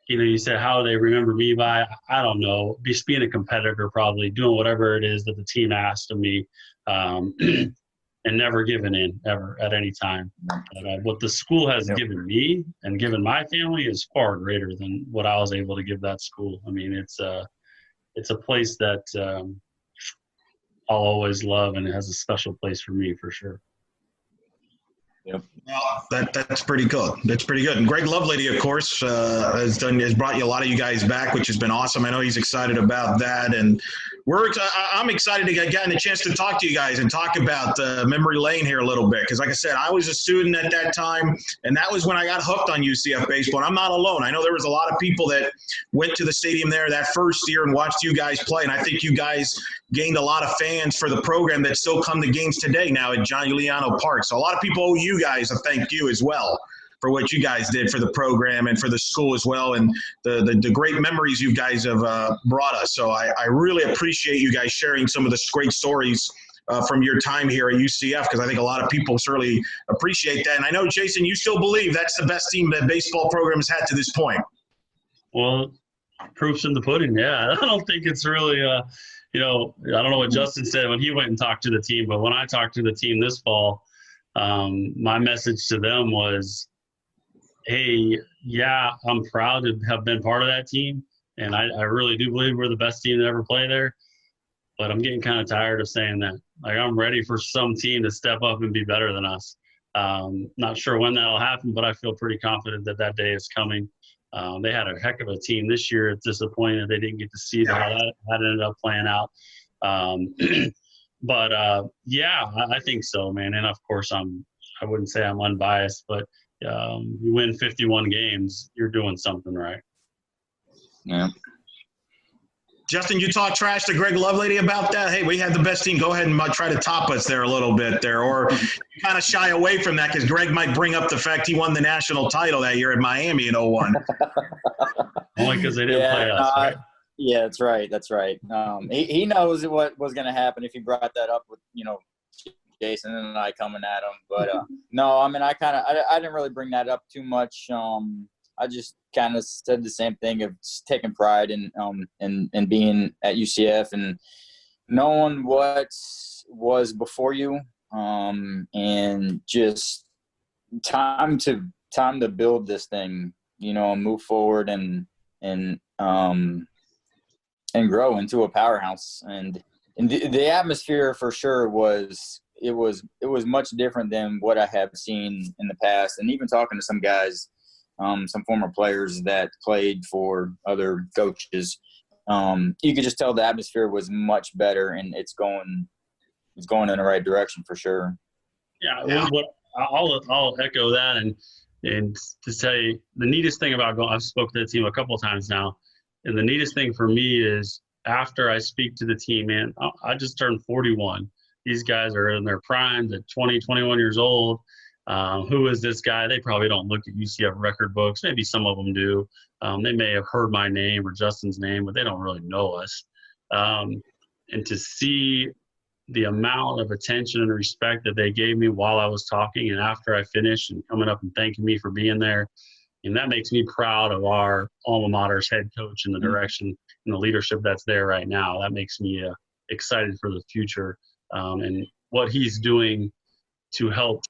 you said how they remember me by, I don't know, just being a competitor, probably doing whatever it is that the team asked of me, and never giving in ever at any time. But what the school has given me and given my family is far greater than what I was able to give that school. I mean, it's a place that I'll always love, and it has a special place for me for sure. Yep. Well, that's pretty good. That's pretty good. And Greg Lovelady, of course, has brought a lot of you guys back, which has been awesome. I know he's excited about that, and I'm excited to get a chance to talk to you guys and talk about memory lane here a little bit. Because, like I said, I was a student at that time, and that was when I got hooked on UCF baseball. And I'm not alone. I know there was a lot of people that went to the stadium there that first year and watched you guys play, and I think you guys gained a lot of fans for the program that still come to games today now at John Giuliano Park. So a lot of people owe you guys a thank you as well for what you guys did for the program and for the school as well, and the great memories you guys have brought us. So I really appreciate you guys sharing some of the great stories from your time here at UCF, because I think a lot of people certainly appreciate that. And I know, Jason, you still believe that's the best team that baseball program has had to this point. Well, proof's in the pudding, yeah. I don't think it's really I don't know what Justin said when he went and talked to the team, but when I talked to the team this fall, my message to them was, hey, yeah, I'm proud to have been part of that team, and I really do believe we're the best team to ever play there, but I'm getting kind of tired of saying that. Like, I'm ready for some team to step up and be better than us. Not sure when that'll happen, but I feel pretty confident that day is coming. They had a heck of a team this year. It's disappointing they didn't get to see how that ended up playing out. But I think so, man. And of course, I wouldn't say I'm unbiased, but you win 51 games, you're doing something right. Yeah. Justin, you talk trash to Greg Lovelady about that. Hey, we had the best team. Go ahead and try to top us there a little bit there, or you kind of shy away from that because Greg might bring up the fact he won the national title that year at Miami in 2001. Only because they didn't play us, right? Yeah, that's right. That's right. He knows what was going to happen if he brought that up with, Jason and I coming at him. But no, I mean, I didn't really bring that up too much. I just kind of said the same thing of just taking pride in being at UCF and knowing what was before you, and just time to build this thing, and move forward and grow into a powerhouse. And the atmosphere for sure was much different than what I have seen in the past. And even talking to some guys, some former players that played for other coaches, you could just tell the atmosphere was much better, and it's going in the right direction for sure. Yeah. I'll echo that, and to say the neatest thing about going, I've spoken to the team a couple of times now, and the neatest thing for me is after I speak to the team, man, I just turned 41. These guys are in their primes at 20, 21 years old. Who is this guy? They probably don't look at UCF record books. Maybe some of them do. They may have heard my name or Justin's name, but they don't really know us. And to see the amount of attention and respect that they gave me while I was talking and after I finished and coming up and thanking me for being there, and that makes me proud of our alma mater's head coach and the direction and the leadership that's there right now. That makes me excited for the future, and what he's doing to help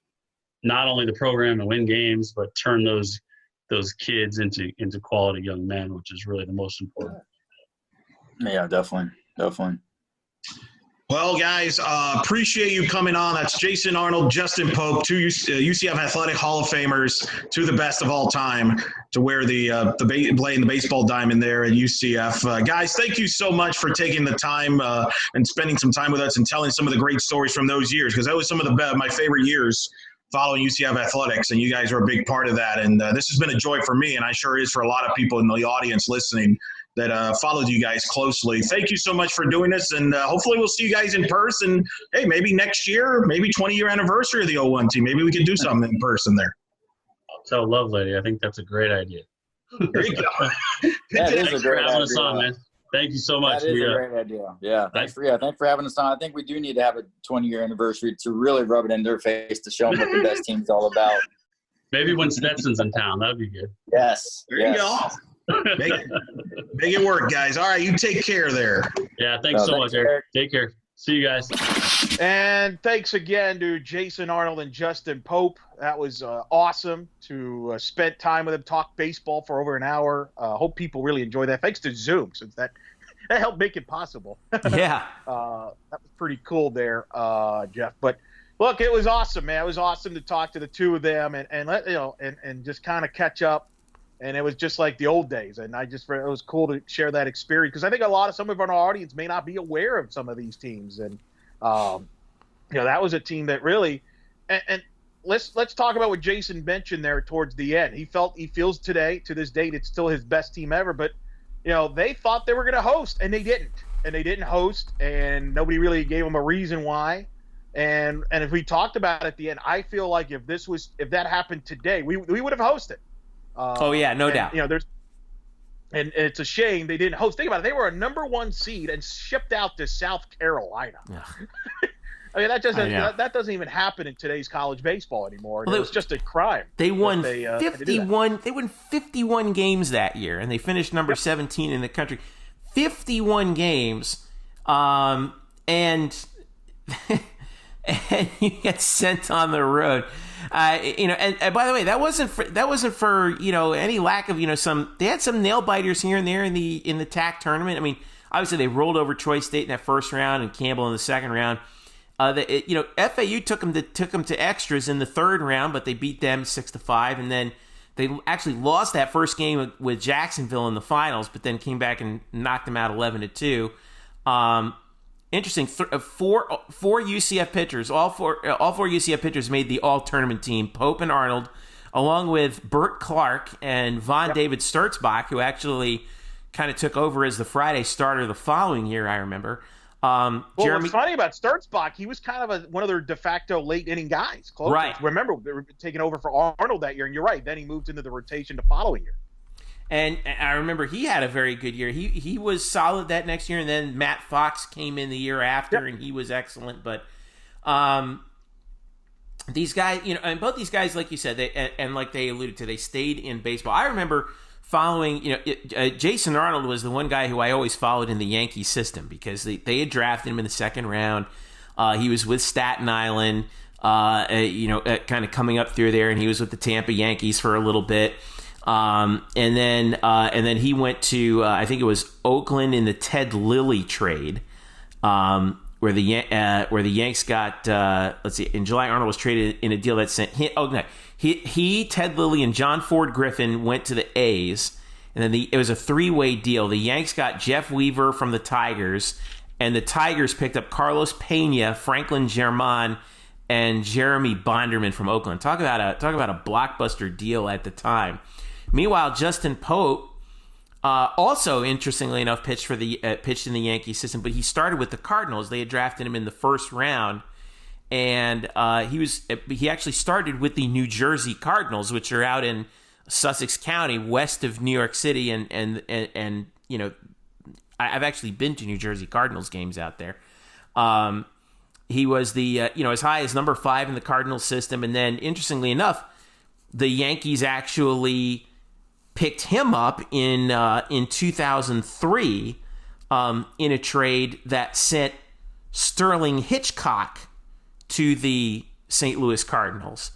not only the program to win games, but turn those those kids into quality young men, which is really the most important. Yeah, definitely. Well, guys, appreciate you coming on. That's Jason Arnold, Justin Pope, two UCF Athletic Hall of Famers, two of the best of all time, to wear playing the baseball diamond there at UCF. Guys, thank you so much for taking the time and spending some time with us and telling some of the great stories from those years, because that was some of my favorite years following UCF athletics, and you guys were a big part of that. And this has been a joy for me, and I sure is for a lot of people in the audience listening that followed you guys closely. Thank you so much for doing this, and hopefully we'll see you guys in person. Hey, maybe next year, maybe 20-year anniversary of the 01 team. Maybe we could do something in person there. I'll tell Lovelady, I think that's a great idea. There you go. That is a Thanks for great having idea. us on, man. Thank you so much. That is a great idea. Yeah, thanks for having us on. I think we do need to have a 20-year anniversary to really rub it in their face to show them what the best team's all about. Maybe when Stetson's in town, that'd be good. Yes. There you go. Make it work, guys. All right, you take care there. Yeah, thanks so much, Eric. Take care. See you guys. And thanks again to Jason Arnold and Justin Pope. That was awesome to spend time with them, talk baseball for over an hour. Hope people really enjoy that. Thanks to Zoom, since that helped make it possible. Yeah. That was pretty cool there, Jeff. But look, it was awesome, man. It was awesome to talk to the two of them and just kind of catch up. And it was just like the old days. And it was cool to share that experience, because I think some of our audience may not be aware of some of these teams. And, that was a team that really, and let's talk about what Jason mentioned there towards the end. He feels today, to this date, it's still his best team ever, but they thought they were going to host and they didn't host, and nobody really gave them a reason why. And if we talked about it at the end, I feel like if that happened today, we would have hosted. No doubt. And it's a shame they didn't host. Think about it. They were a number 1 seed and shipped out to South Carolina. Yeah. I mean, that doesn't even happen in today's college baseball anymore. Well, it was just a crime. They won 51. They won 51 games that year, and they finished number 17 in the country. 51 games, and and you get sent on the road. And by the way, that wasn't for any lack of they had some nail biters here and there in the TAC tournament. I mean, obviously they rolled over Troy State in that first round and Campbell in the second round. FAU took them to extras in the third round, but they beat them 6-5, and then they actually lost that first game with Jacksonville in the finals, but then came back and knocked them out 11-2. Interesting. Four UCF pitchers, all four UCF pitchers made the all-tournament team. Pope and Arnold, along with Burt Clark and Von David Sturzbach, who actually kind of took over as the Friday starter the following year, I remember. What's funny about Sturzbach, he was kind of one of their de facto late-inning guys. Close. Right. Remember, they were taking over for Arnold that year, and you're right. Then he moved into the rotation the following year. And I remember he had a very good year. He was solid that next year, and then Matt Fox came in the year after, and he was excellent. But these guys, and both these guys, like you said, and like they alluded to, they stayed in baseball. I remember following, Jason Arnold was the one guy who I always followed in the Yankee system, because they had drafted him in the second round. He was with Staten Island, kind of coming up through there, and he was with the Tampa Yankees for a little bit. And then he went to I think it was Oakland in the Ted Lilly trade, where the Yanks got let's see, in July Arnold was traded in a deal that sent he Ted Lilly and John Ford Griffin went to the A's, and then it was a 3-way deal. The Yanks got Jeff Weaver from the Tigers, and the Tigers picked up Carlos Pena, Franklin German, and Jeremy Bonderman from Oakland. Talk about a blockbuster deal at the time. Meanwhile, Justin Pope, also interestingly enough, pitched in the Yankee system, but he started with the Cardinals. They had drafted him in the first round, and he actually started with the New Jersey Cardinals, which are out in Sussex County, west of New York City, and I've actually been to New Jersey Cardinals games out there. He was as high as number 5 in the Cardinals system, and then interestingly enough, the Yankees actually picked him up in 2003 in a trade that sent Sterling Hitchcock to the St. Louis Cardinals.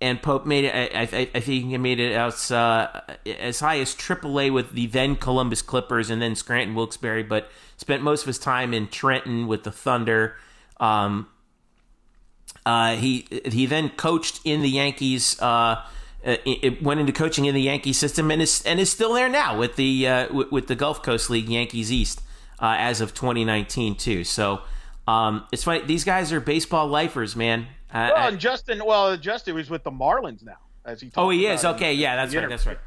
and Pope made it. I think he made it as high as AAA with the then Columbus Clippers and then Scranton Wilkes-Barre, but spent most of his time in Trenton with the Thunder. He then coached in the Yankees. It went into coaching in the Yankee system and is still there now with the Gulf Coast League Yankees East as of 2019 too. So it's funny, these guys are baseball lifers, man. And Justin was with the Marlins now, as he. Oh, he is. Okay, yeah, that's right. That's right.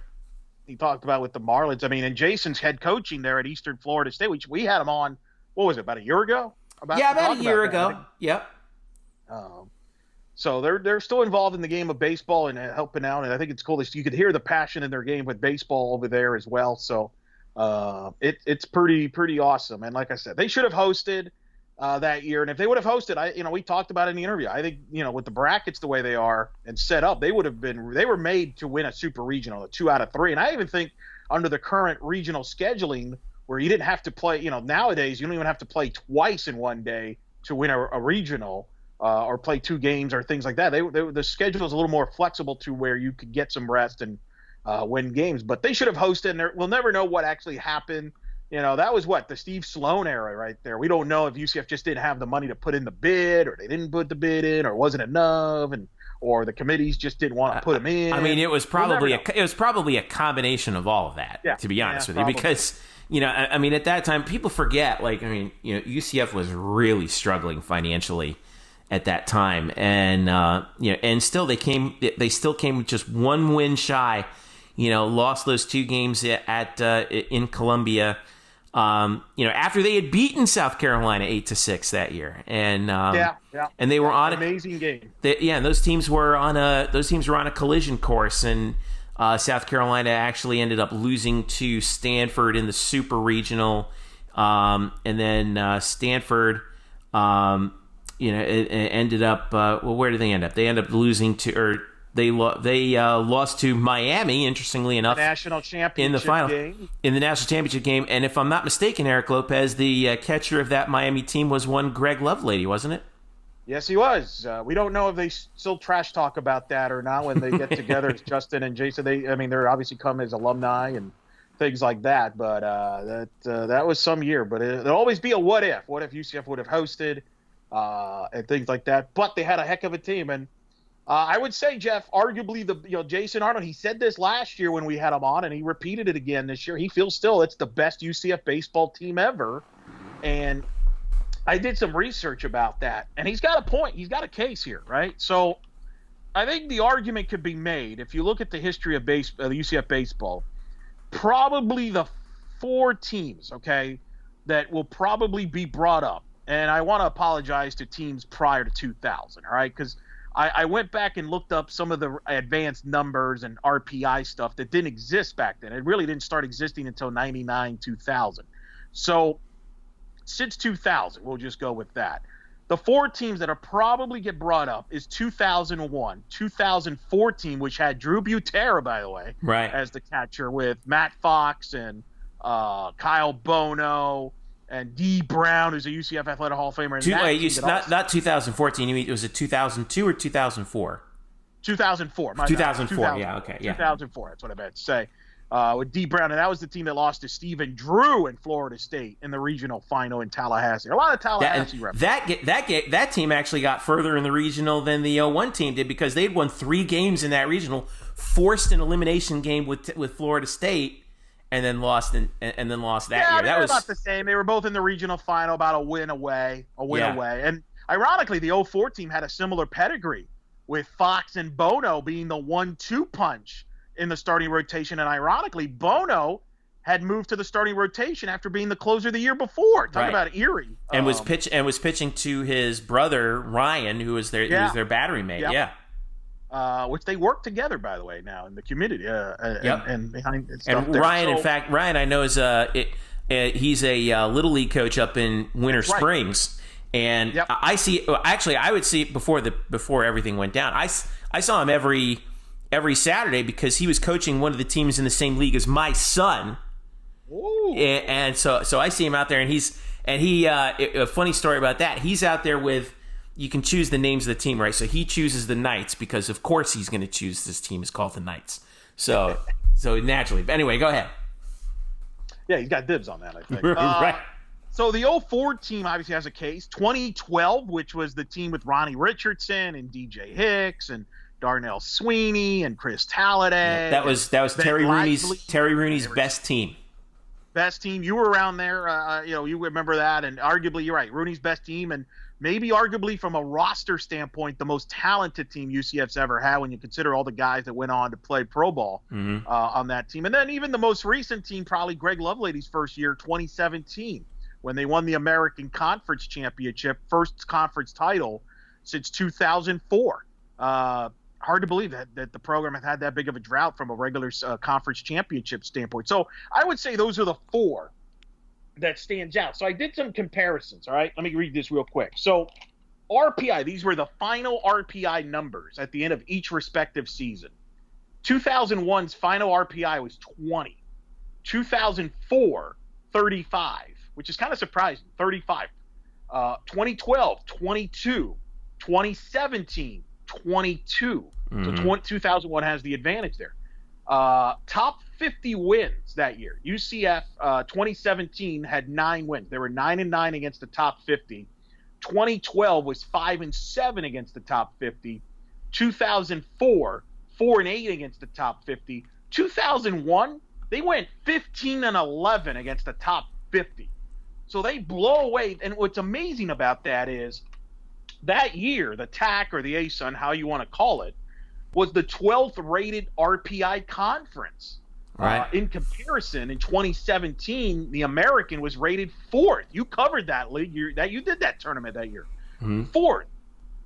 He talked about with the Marlins. I mean, and Jason's head coaching there at Eastern Florida State, which we had him on. What was it, about a year ago? About a year ago. Yep. So they're still involved in the game of baseball and helping out, and I think it's cool that you could hear the passion in their game with baseball over there as well. So it's pretty awesome. And like I said, they should have hosted that year, and if they would have hosted, we talked about it in the interview. I think with the brackets the way they are and set up, they were made to win a super regional, a 2 out of 3. And I even think under the current regional scheduling, where you didn't have to play, nowadays you don't even have to play twice in one day to win a regional. Or play 2 games or things like that. The schedule is a little more flexible to where you could get some rest and win games. But they should have hosted, and we'll never know what actually happened. That was the Steve Sloan era right there. We don't know if UCF just didn't have the money to put in the bid, or they didn't put the bid in, or wasn't enough, or the committees just didn't want to put them in. I mean, it was probably a combination of all of that. To be honest with you, because I mean, at that time, people forget. UCF was really struggling financially at that time, and and still they still came just 1 win shy. Lost those 2 games in Columbia. After they had beaten South Carolina 8-6 that year, and and they were on an amazing game. And those teams were on a collision course, and South Carolina actually ended up losing to Stanford in the Super Regional, and then Stanford. It ended up. Where did they end up? They ended up losing to, they lost to Miami. Interestingly enough, the national championship in the final game. In the national championship game. And if I'm not mistaken, Eric Lopez, the catcher of that Miami team, was one Greg Lovelady, wasn't it? Yes, he was. We don't know if they still trash talk about that or not when they get together as Justin and Jason. They're obviously come as alumni and things like that. But that was some year. But there'll always be a what if. What if UCF would have hosted? And things like that, but they had a heck of a team, and I would say, Jeff, arguably Jason Arnold. He said this last year when we had him on, and he repeated it again this year. He feels still it's the best UCF baseball team ever, and I did some research about that, and he's got a point. He's got a case here, right? So I think the argument could be made if you look at the history of UCF baseball. Probably the 4 teams, okay, that will probably be brought up. And I want to apologize to teams prior to 2000, all right? Because I went back and looked up some of the advanced numbers and RPI stuff that didn't exist back then. It really didn't start existing until 99, 2000. So since 2000, we'll just go with that. The 4 teams that are probably get brought up is 2001, 2014, which had Drew Butera, by the way, right, as the catcher, with Matt Fox and Kyle Bono, and D. Brown, who's a UCF Athletic Hall of Famer. Not 2014. You mean, was it 2002 or 2004? 2004. 2004. Yeah. Okay. Yeah. 2004. That's what I meant to say. With D. Brown, and that was the team that lost to Stephen Drew in Florida State in the regional final in Tallahassee. A lot of Tallahassee references. That team actually got further in the regional than the 01 team did, because they'd won 3 games in that regional, forced an elimination game with Florida State. And then lost that year. That was about the same. They were both in the regional final, about a win away. And ironically, the 04 team had a similar pedigree, with Fox and Bono being the 1-2 punch in the starting rotation. And ironically, Bono had moved to the starting rotation after being the closer the year before. Talk about eerie. And was pitching to his brother Ryan, who was their battery mate. Yep. Yeah. Which they work together, by the way, now in the community. And behind stuff and there. Ryan, in fact, I know is he's a little league coach up in Winter Springs, and I see. Actually, I would see it before everything went down. I saw him every Saturday because he was coaching one of the teams in the same league as my son. Ooh. And so I see him out there, and he a funny story about that. He's out there with you can choose the names of the team, right? So he chooses the Knights because, of course, he's going to choose this team is called the Knights. So naturally. But anyway, go ahead. Yeah, he's got dibs on that, I think. Right. So the 04 team obviously has a case. 2012, which was the team with Ronnie Richardson and DJ Hicks and Darnell Sweeney and Chris Talladay. Yeah, that was Terry Rooney's best team. Best team. You were around there. You remember that. And arguably, you're right, Rooney's best team, and maybe arguably from a roster standpoint, the most talented team UCF's ever had when you consider all the guys that went on to play pro ball on that team. And then even the most recent team, probably Greg Lovelady's first year, 2017, when they won the American Conference Championship, first conference title since 2004. Hard to believe that the program has had that big of a drought from a regular conference championship standpoint. So I would say those are the four that stands out. So I did some comparisons, all right? Let me read this real quick. So RPI, these were the final RPI numbers at the end of each respective season. 2001's final RPI was 20. 2004, 35, which is kind of surprising, 35. 2012, 22. 2017, 22. So 2001 has the advantage there. Top 50 wins that year. UCF 2017 had 9 wins. They were 9-9 against the top 50. 2012 was 5-7 against the top 50. 2004, 4-8 against the top 50. 2001, they went 15-11 against the top 50. So they blow away. And what's amazing about that is that year, the TAC or the ASUN, how you want to call it, was the 12th rated RPI conference. Right. In comparison, in 2017, the American was rated 4th. You covered that league. You did that tournament that year. 4th.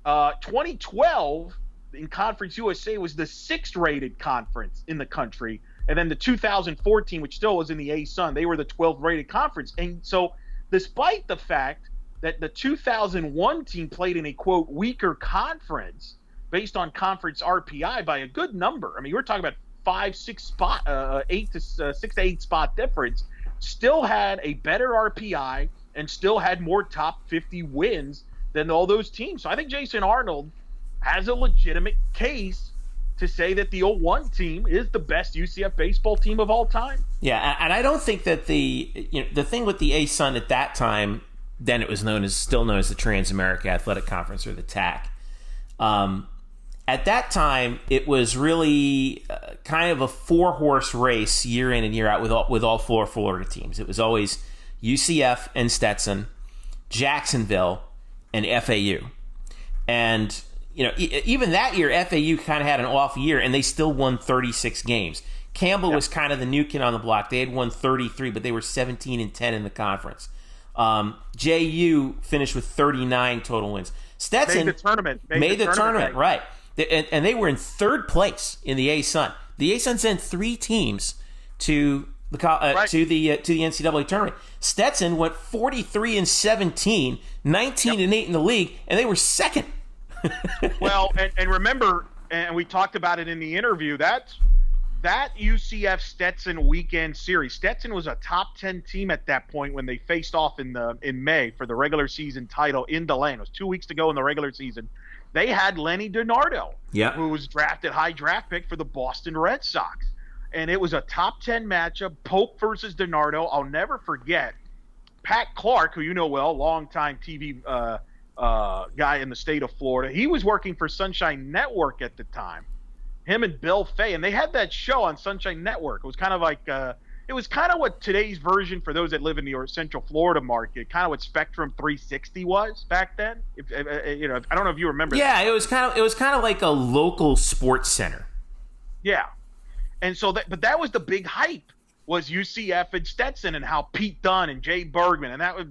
2012 in Conference USA was the 6th rated conference in the country. And then the 2014, which still was in the ASUN, they were the 12th rated conference. And so despite the fact that the 2001 team played in a, quote, weaker conference based on conference RPI by a good number. I mean, we're talking about 6 to 8 spot difference, still had a better RPI and still had more top 50 wins than all those teams. So I think Jason Arnold has a legitimate case to say that the 01 team is the best UCF baseball team of all time. Yeah, and I don't think that the thing with the ASUN at that time, then it was still known as the Trans-America Athletic Conference, or the TAC. At that time, it was really kind of a 4-horse race year in and year out with all 4 Florida teams. It was always UCF and Stetson, Jacksonville, and FAU. And even that year, FAU kind of had an off year, and they still won 36 games. Campbell was kind of the new kid on the block. They had won 33, but they were 17-10 in the conference. JU finished with 39 total wins. Stetson made the tournament, right? And they were in 3rd place in the ASUN. The ASUN sent 3 teams to the NCAA tournament. Stetson went 43-17, 19-8 in the league, and they were 2nd. Well, and remember, and we talked about it in the interview, that UCF Stetson weekend series. Stetson was a top 10 team at that point when they faced off in May for the regular season title in DeLand. It was 2 weeks to go in the regular season. They had Lenny DiNardo, who was drafted high draft pick for the Boston Red Sox. And it was a top 10 matchup, Pope versus DiNardo. I'll never forget Pat Clark, who you know well, longtime TV guy in the state of Florida. He was working for Sunshine Network at the time. Him and Bill Fay, and they had that show on Sunshine Network. It was kind of like what today's version for those that live in the Central Florida market, kind of what Spectrum 360 was back then. I don't know if you remember. Yeah, it was kind of like a local sports center. Yeah, and so that was the big hype, was UCF and Stetson, and how Pete Dunne and Jay Bergman, and that was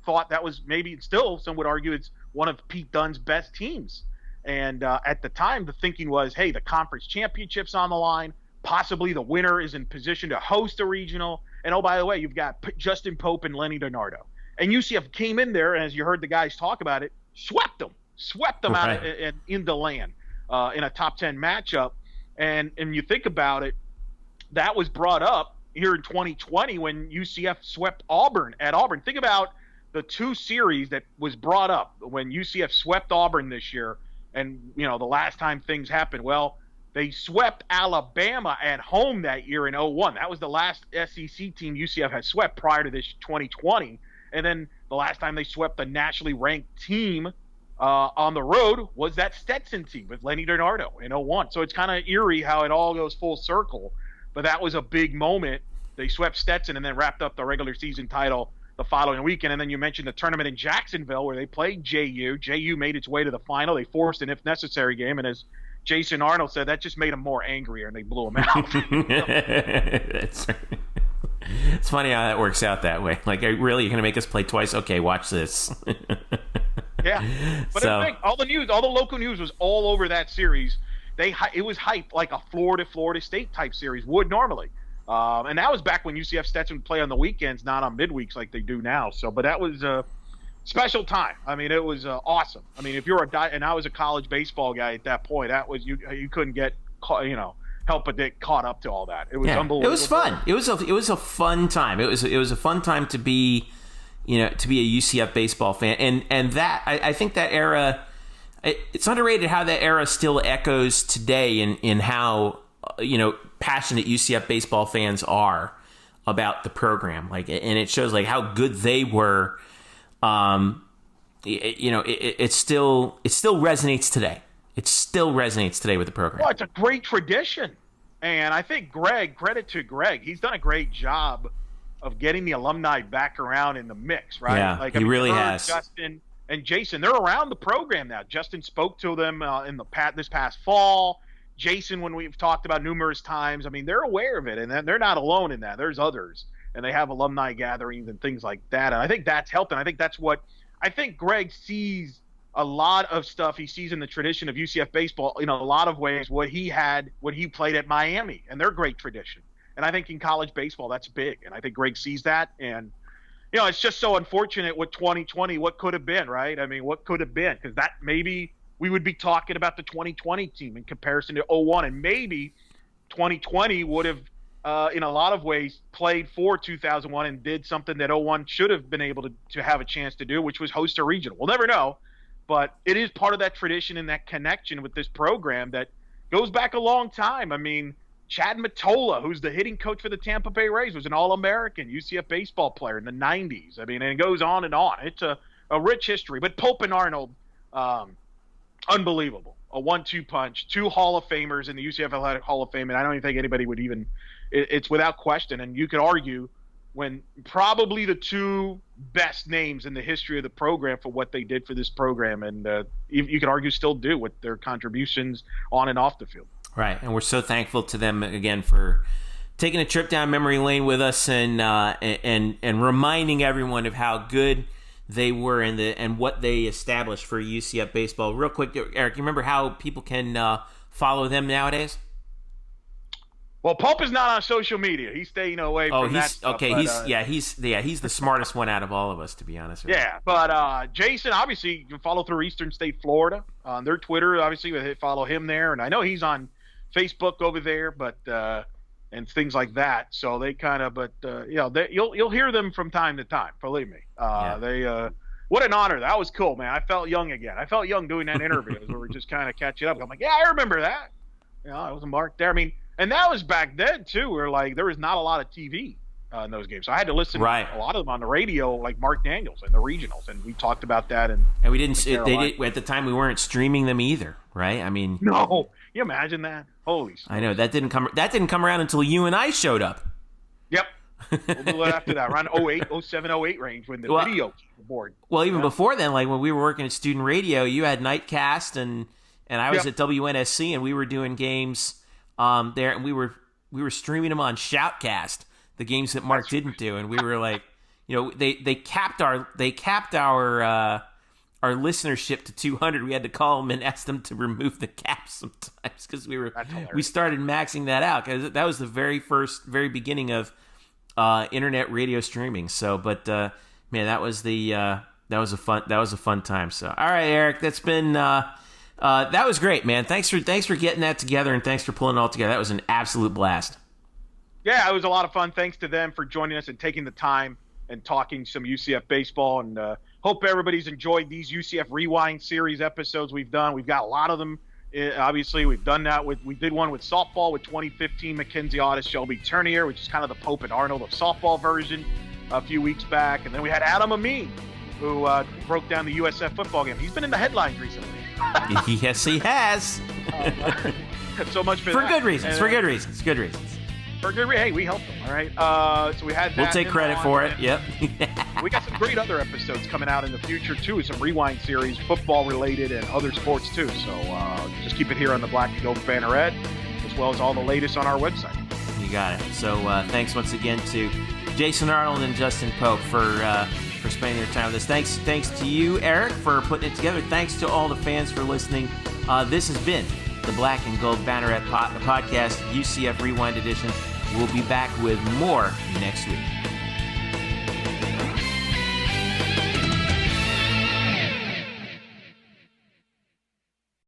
thought that was maybe still, some would argue, it's one of Pete Dunne's best teams. And at the time, the thinking was, hey, the conference championship's on the line. Possibly the winner is in position to host a regional. And, oh, by the way, you've got Justin Pope and Lenny DiNardo. And UCF came in there, and as you heard the guys talk about it, swept them out in DeLand in a top 10 matchup. And you think about it, that was brought up here in 2020 when UCF swept Auburn at Auburn. Think about the two series that was brought up when UCF swept Auburn this year, and the last time things happened, well, they swept Alabama at home that year in 2001. That was the last SEC team UCF had swept prior to this 2020. And then the last time they swept a nationally ranked team on the road was that Stetson team with Lenny Donardo in 2001. So it's kind of eerie how it all goes full circle. But that was a big moment. They swept Stetson and then wrapped up the regular season title the following weekend. And then you mentioned the tournament in Jacksonville where they played JU. JU made its way to the final. They forced an if necessary game. And as Jason Arnold said, that just made them more angrier, and they blew them out. It's funny how that works out that way. Like, really, you're going to make us play twice? Okay, watch this. Yeah. But I think all the local news was all over that series. It was hyped like a Florida State type series would normally. And that was back when UCF Stetson would play on the weekends, not on midweeks like they do now. But that was special time. I mean, it was awesome. I mean, if you're and I was a college baseball guy at that point, that was you couldn't get help but get caught up to all that. It was unbelievable. It was fun. It was a fun time. It was a fun time to be a UCF baseball fan, and that I think that era, it's underrated how that era still echoes today in how passionate UCF baseball fans are about the program. Like, and it shows like how good they were. It still resonates today. It still resonates today with the program. Well, it's a great tradition. And I think credit to Greg, he's done a great job of getting the alumni back around in the mix, right? Yeah, he really has. Justin and Jason, they're around the program now. Justin spoke to them this past fall. Jason, when we've talked about numerous times, I mean, they're aware of it, and they're not alone in that. There's others. And they have alumni gatherings and things like that. And I think that's helped. And I think that's what – I think Greg sees a lot of stuff he sees in the tradition of UCF baseball in a lot of ways what he played at Miami. And they're great tradition. And I think in college baseball that's big. And I think Greg sees that. And, it's just so unfortunate with 2020 what could have been, right? I mean, what could have been? Because that maybe we would be talking about the 2020 team in comparison to 2001. And maybe 2020 would have – in a lot of ways, played for 2001 and did something that 2001 should have been able to have a chance to do, which was host a regional. We'll never know, but it is part of that tradition and that connection with this program that goes back a long time. I mean, Chad Mottola, who's the hitting coach for the Tampa Bay Rays, was an All-American UCF baseball player in the 90s. I mean, and it goes on and on. It's a rich history. But Pope and Arnold, unbelievable. A 1-2 punch, two Hall of Famers in the UCF Athletic Hall of Fame, and I don't even think anybody would even – it's without question. And you could argue when probably the two best names in the history of the program for what they did for this program, and you could argue still do with their contributions on and off the field. Right, and we're so thankful to them again for taking a trip down memory lane with us and reminding everyone of how good they were and what they established for UCF baseball. Real quick, Eric, you remember how people can follow them nowadays? Well, Pope is not on social media. He's staying away from that stuff. Okay, he's the smartest one out of all of us, to be honest with you. Yeah, but Jason, obviously, you can follow through Eastern State Florida on their Twitter. Obviously, follow him there, and I know he's on Facebook over there, but and things like that. So they kind of, you'll hear them from time to time. Believe me, they. What an honor! That was cool, man. I felt young again. I felt young doing that interview as we were just kind of catching up. I'm like, yeah, I remember that. I was a mark there. I mean. And that was back then too, where like there was not a lot of TV in those games, so I had to listen to a lot of them on the radio, like Mark Daniels and the regionals, and we talked about that. And we didn't. At the time we weren't streaming them either, right? I mean, no. You imagine that? Holy! I know that didn't come around until you and I showed up. Yep. We'll do it after that, around 08, 07, 08 range when the video came aboard. Well, even before then, like when we were working at student radio, you had Nightcast, and I was at WNSC, and we were doing games. There, and we were streaming them on Shoutcast, the games that Mark didn't do, and we were like, they capped our listenership to 200. We had to call them and ask them to remove the cap sometimes because we started maxing that out because that was the very beginning of internet radio streaming. So, but man, that was a fun time. So, all right, Eric, that's been. That was great, man. Thanks for getting that together, and thanks for pulling it all together. That was an absolute blast. Yeah, it was a lot of fun. Thanks to them for joining us and taking the time. and talking some UCF baseball. And hope everybody's enjoyed these UCF Rewind series episodes we've done. We've got a lot of them. Obviously, we've done that we did one with softball with 2015 Mackenzie Otis, Shelby Turnier, which is kind of the Pope and Arnold of softball version a few weeks back. And then we had Adam Amin, who broke down the USF football game. He's been in the headlines recently. Yes, he has. So much for For that. good reasons. And, For good reasons. Good reasons. hey, we helped them, all right? So we had that. We'll take credit for it. Yep. We got some great other episodes coming out in the future, too. Some Rewind series, football-related, and other sports, too. So just keep it here on the Black and Gold Banneret, as well as all the latest on our website. You got it. So thanks once again to Jason Arnold and Justin Pope for spending their time with us. Thanks to you, Eric, for putting it together. Thanks to all the fans for listening. This has been the Black and Gold Banneret podcast, UCF Rewind edition. We'll be back with more next week.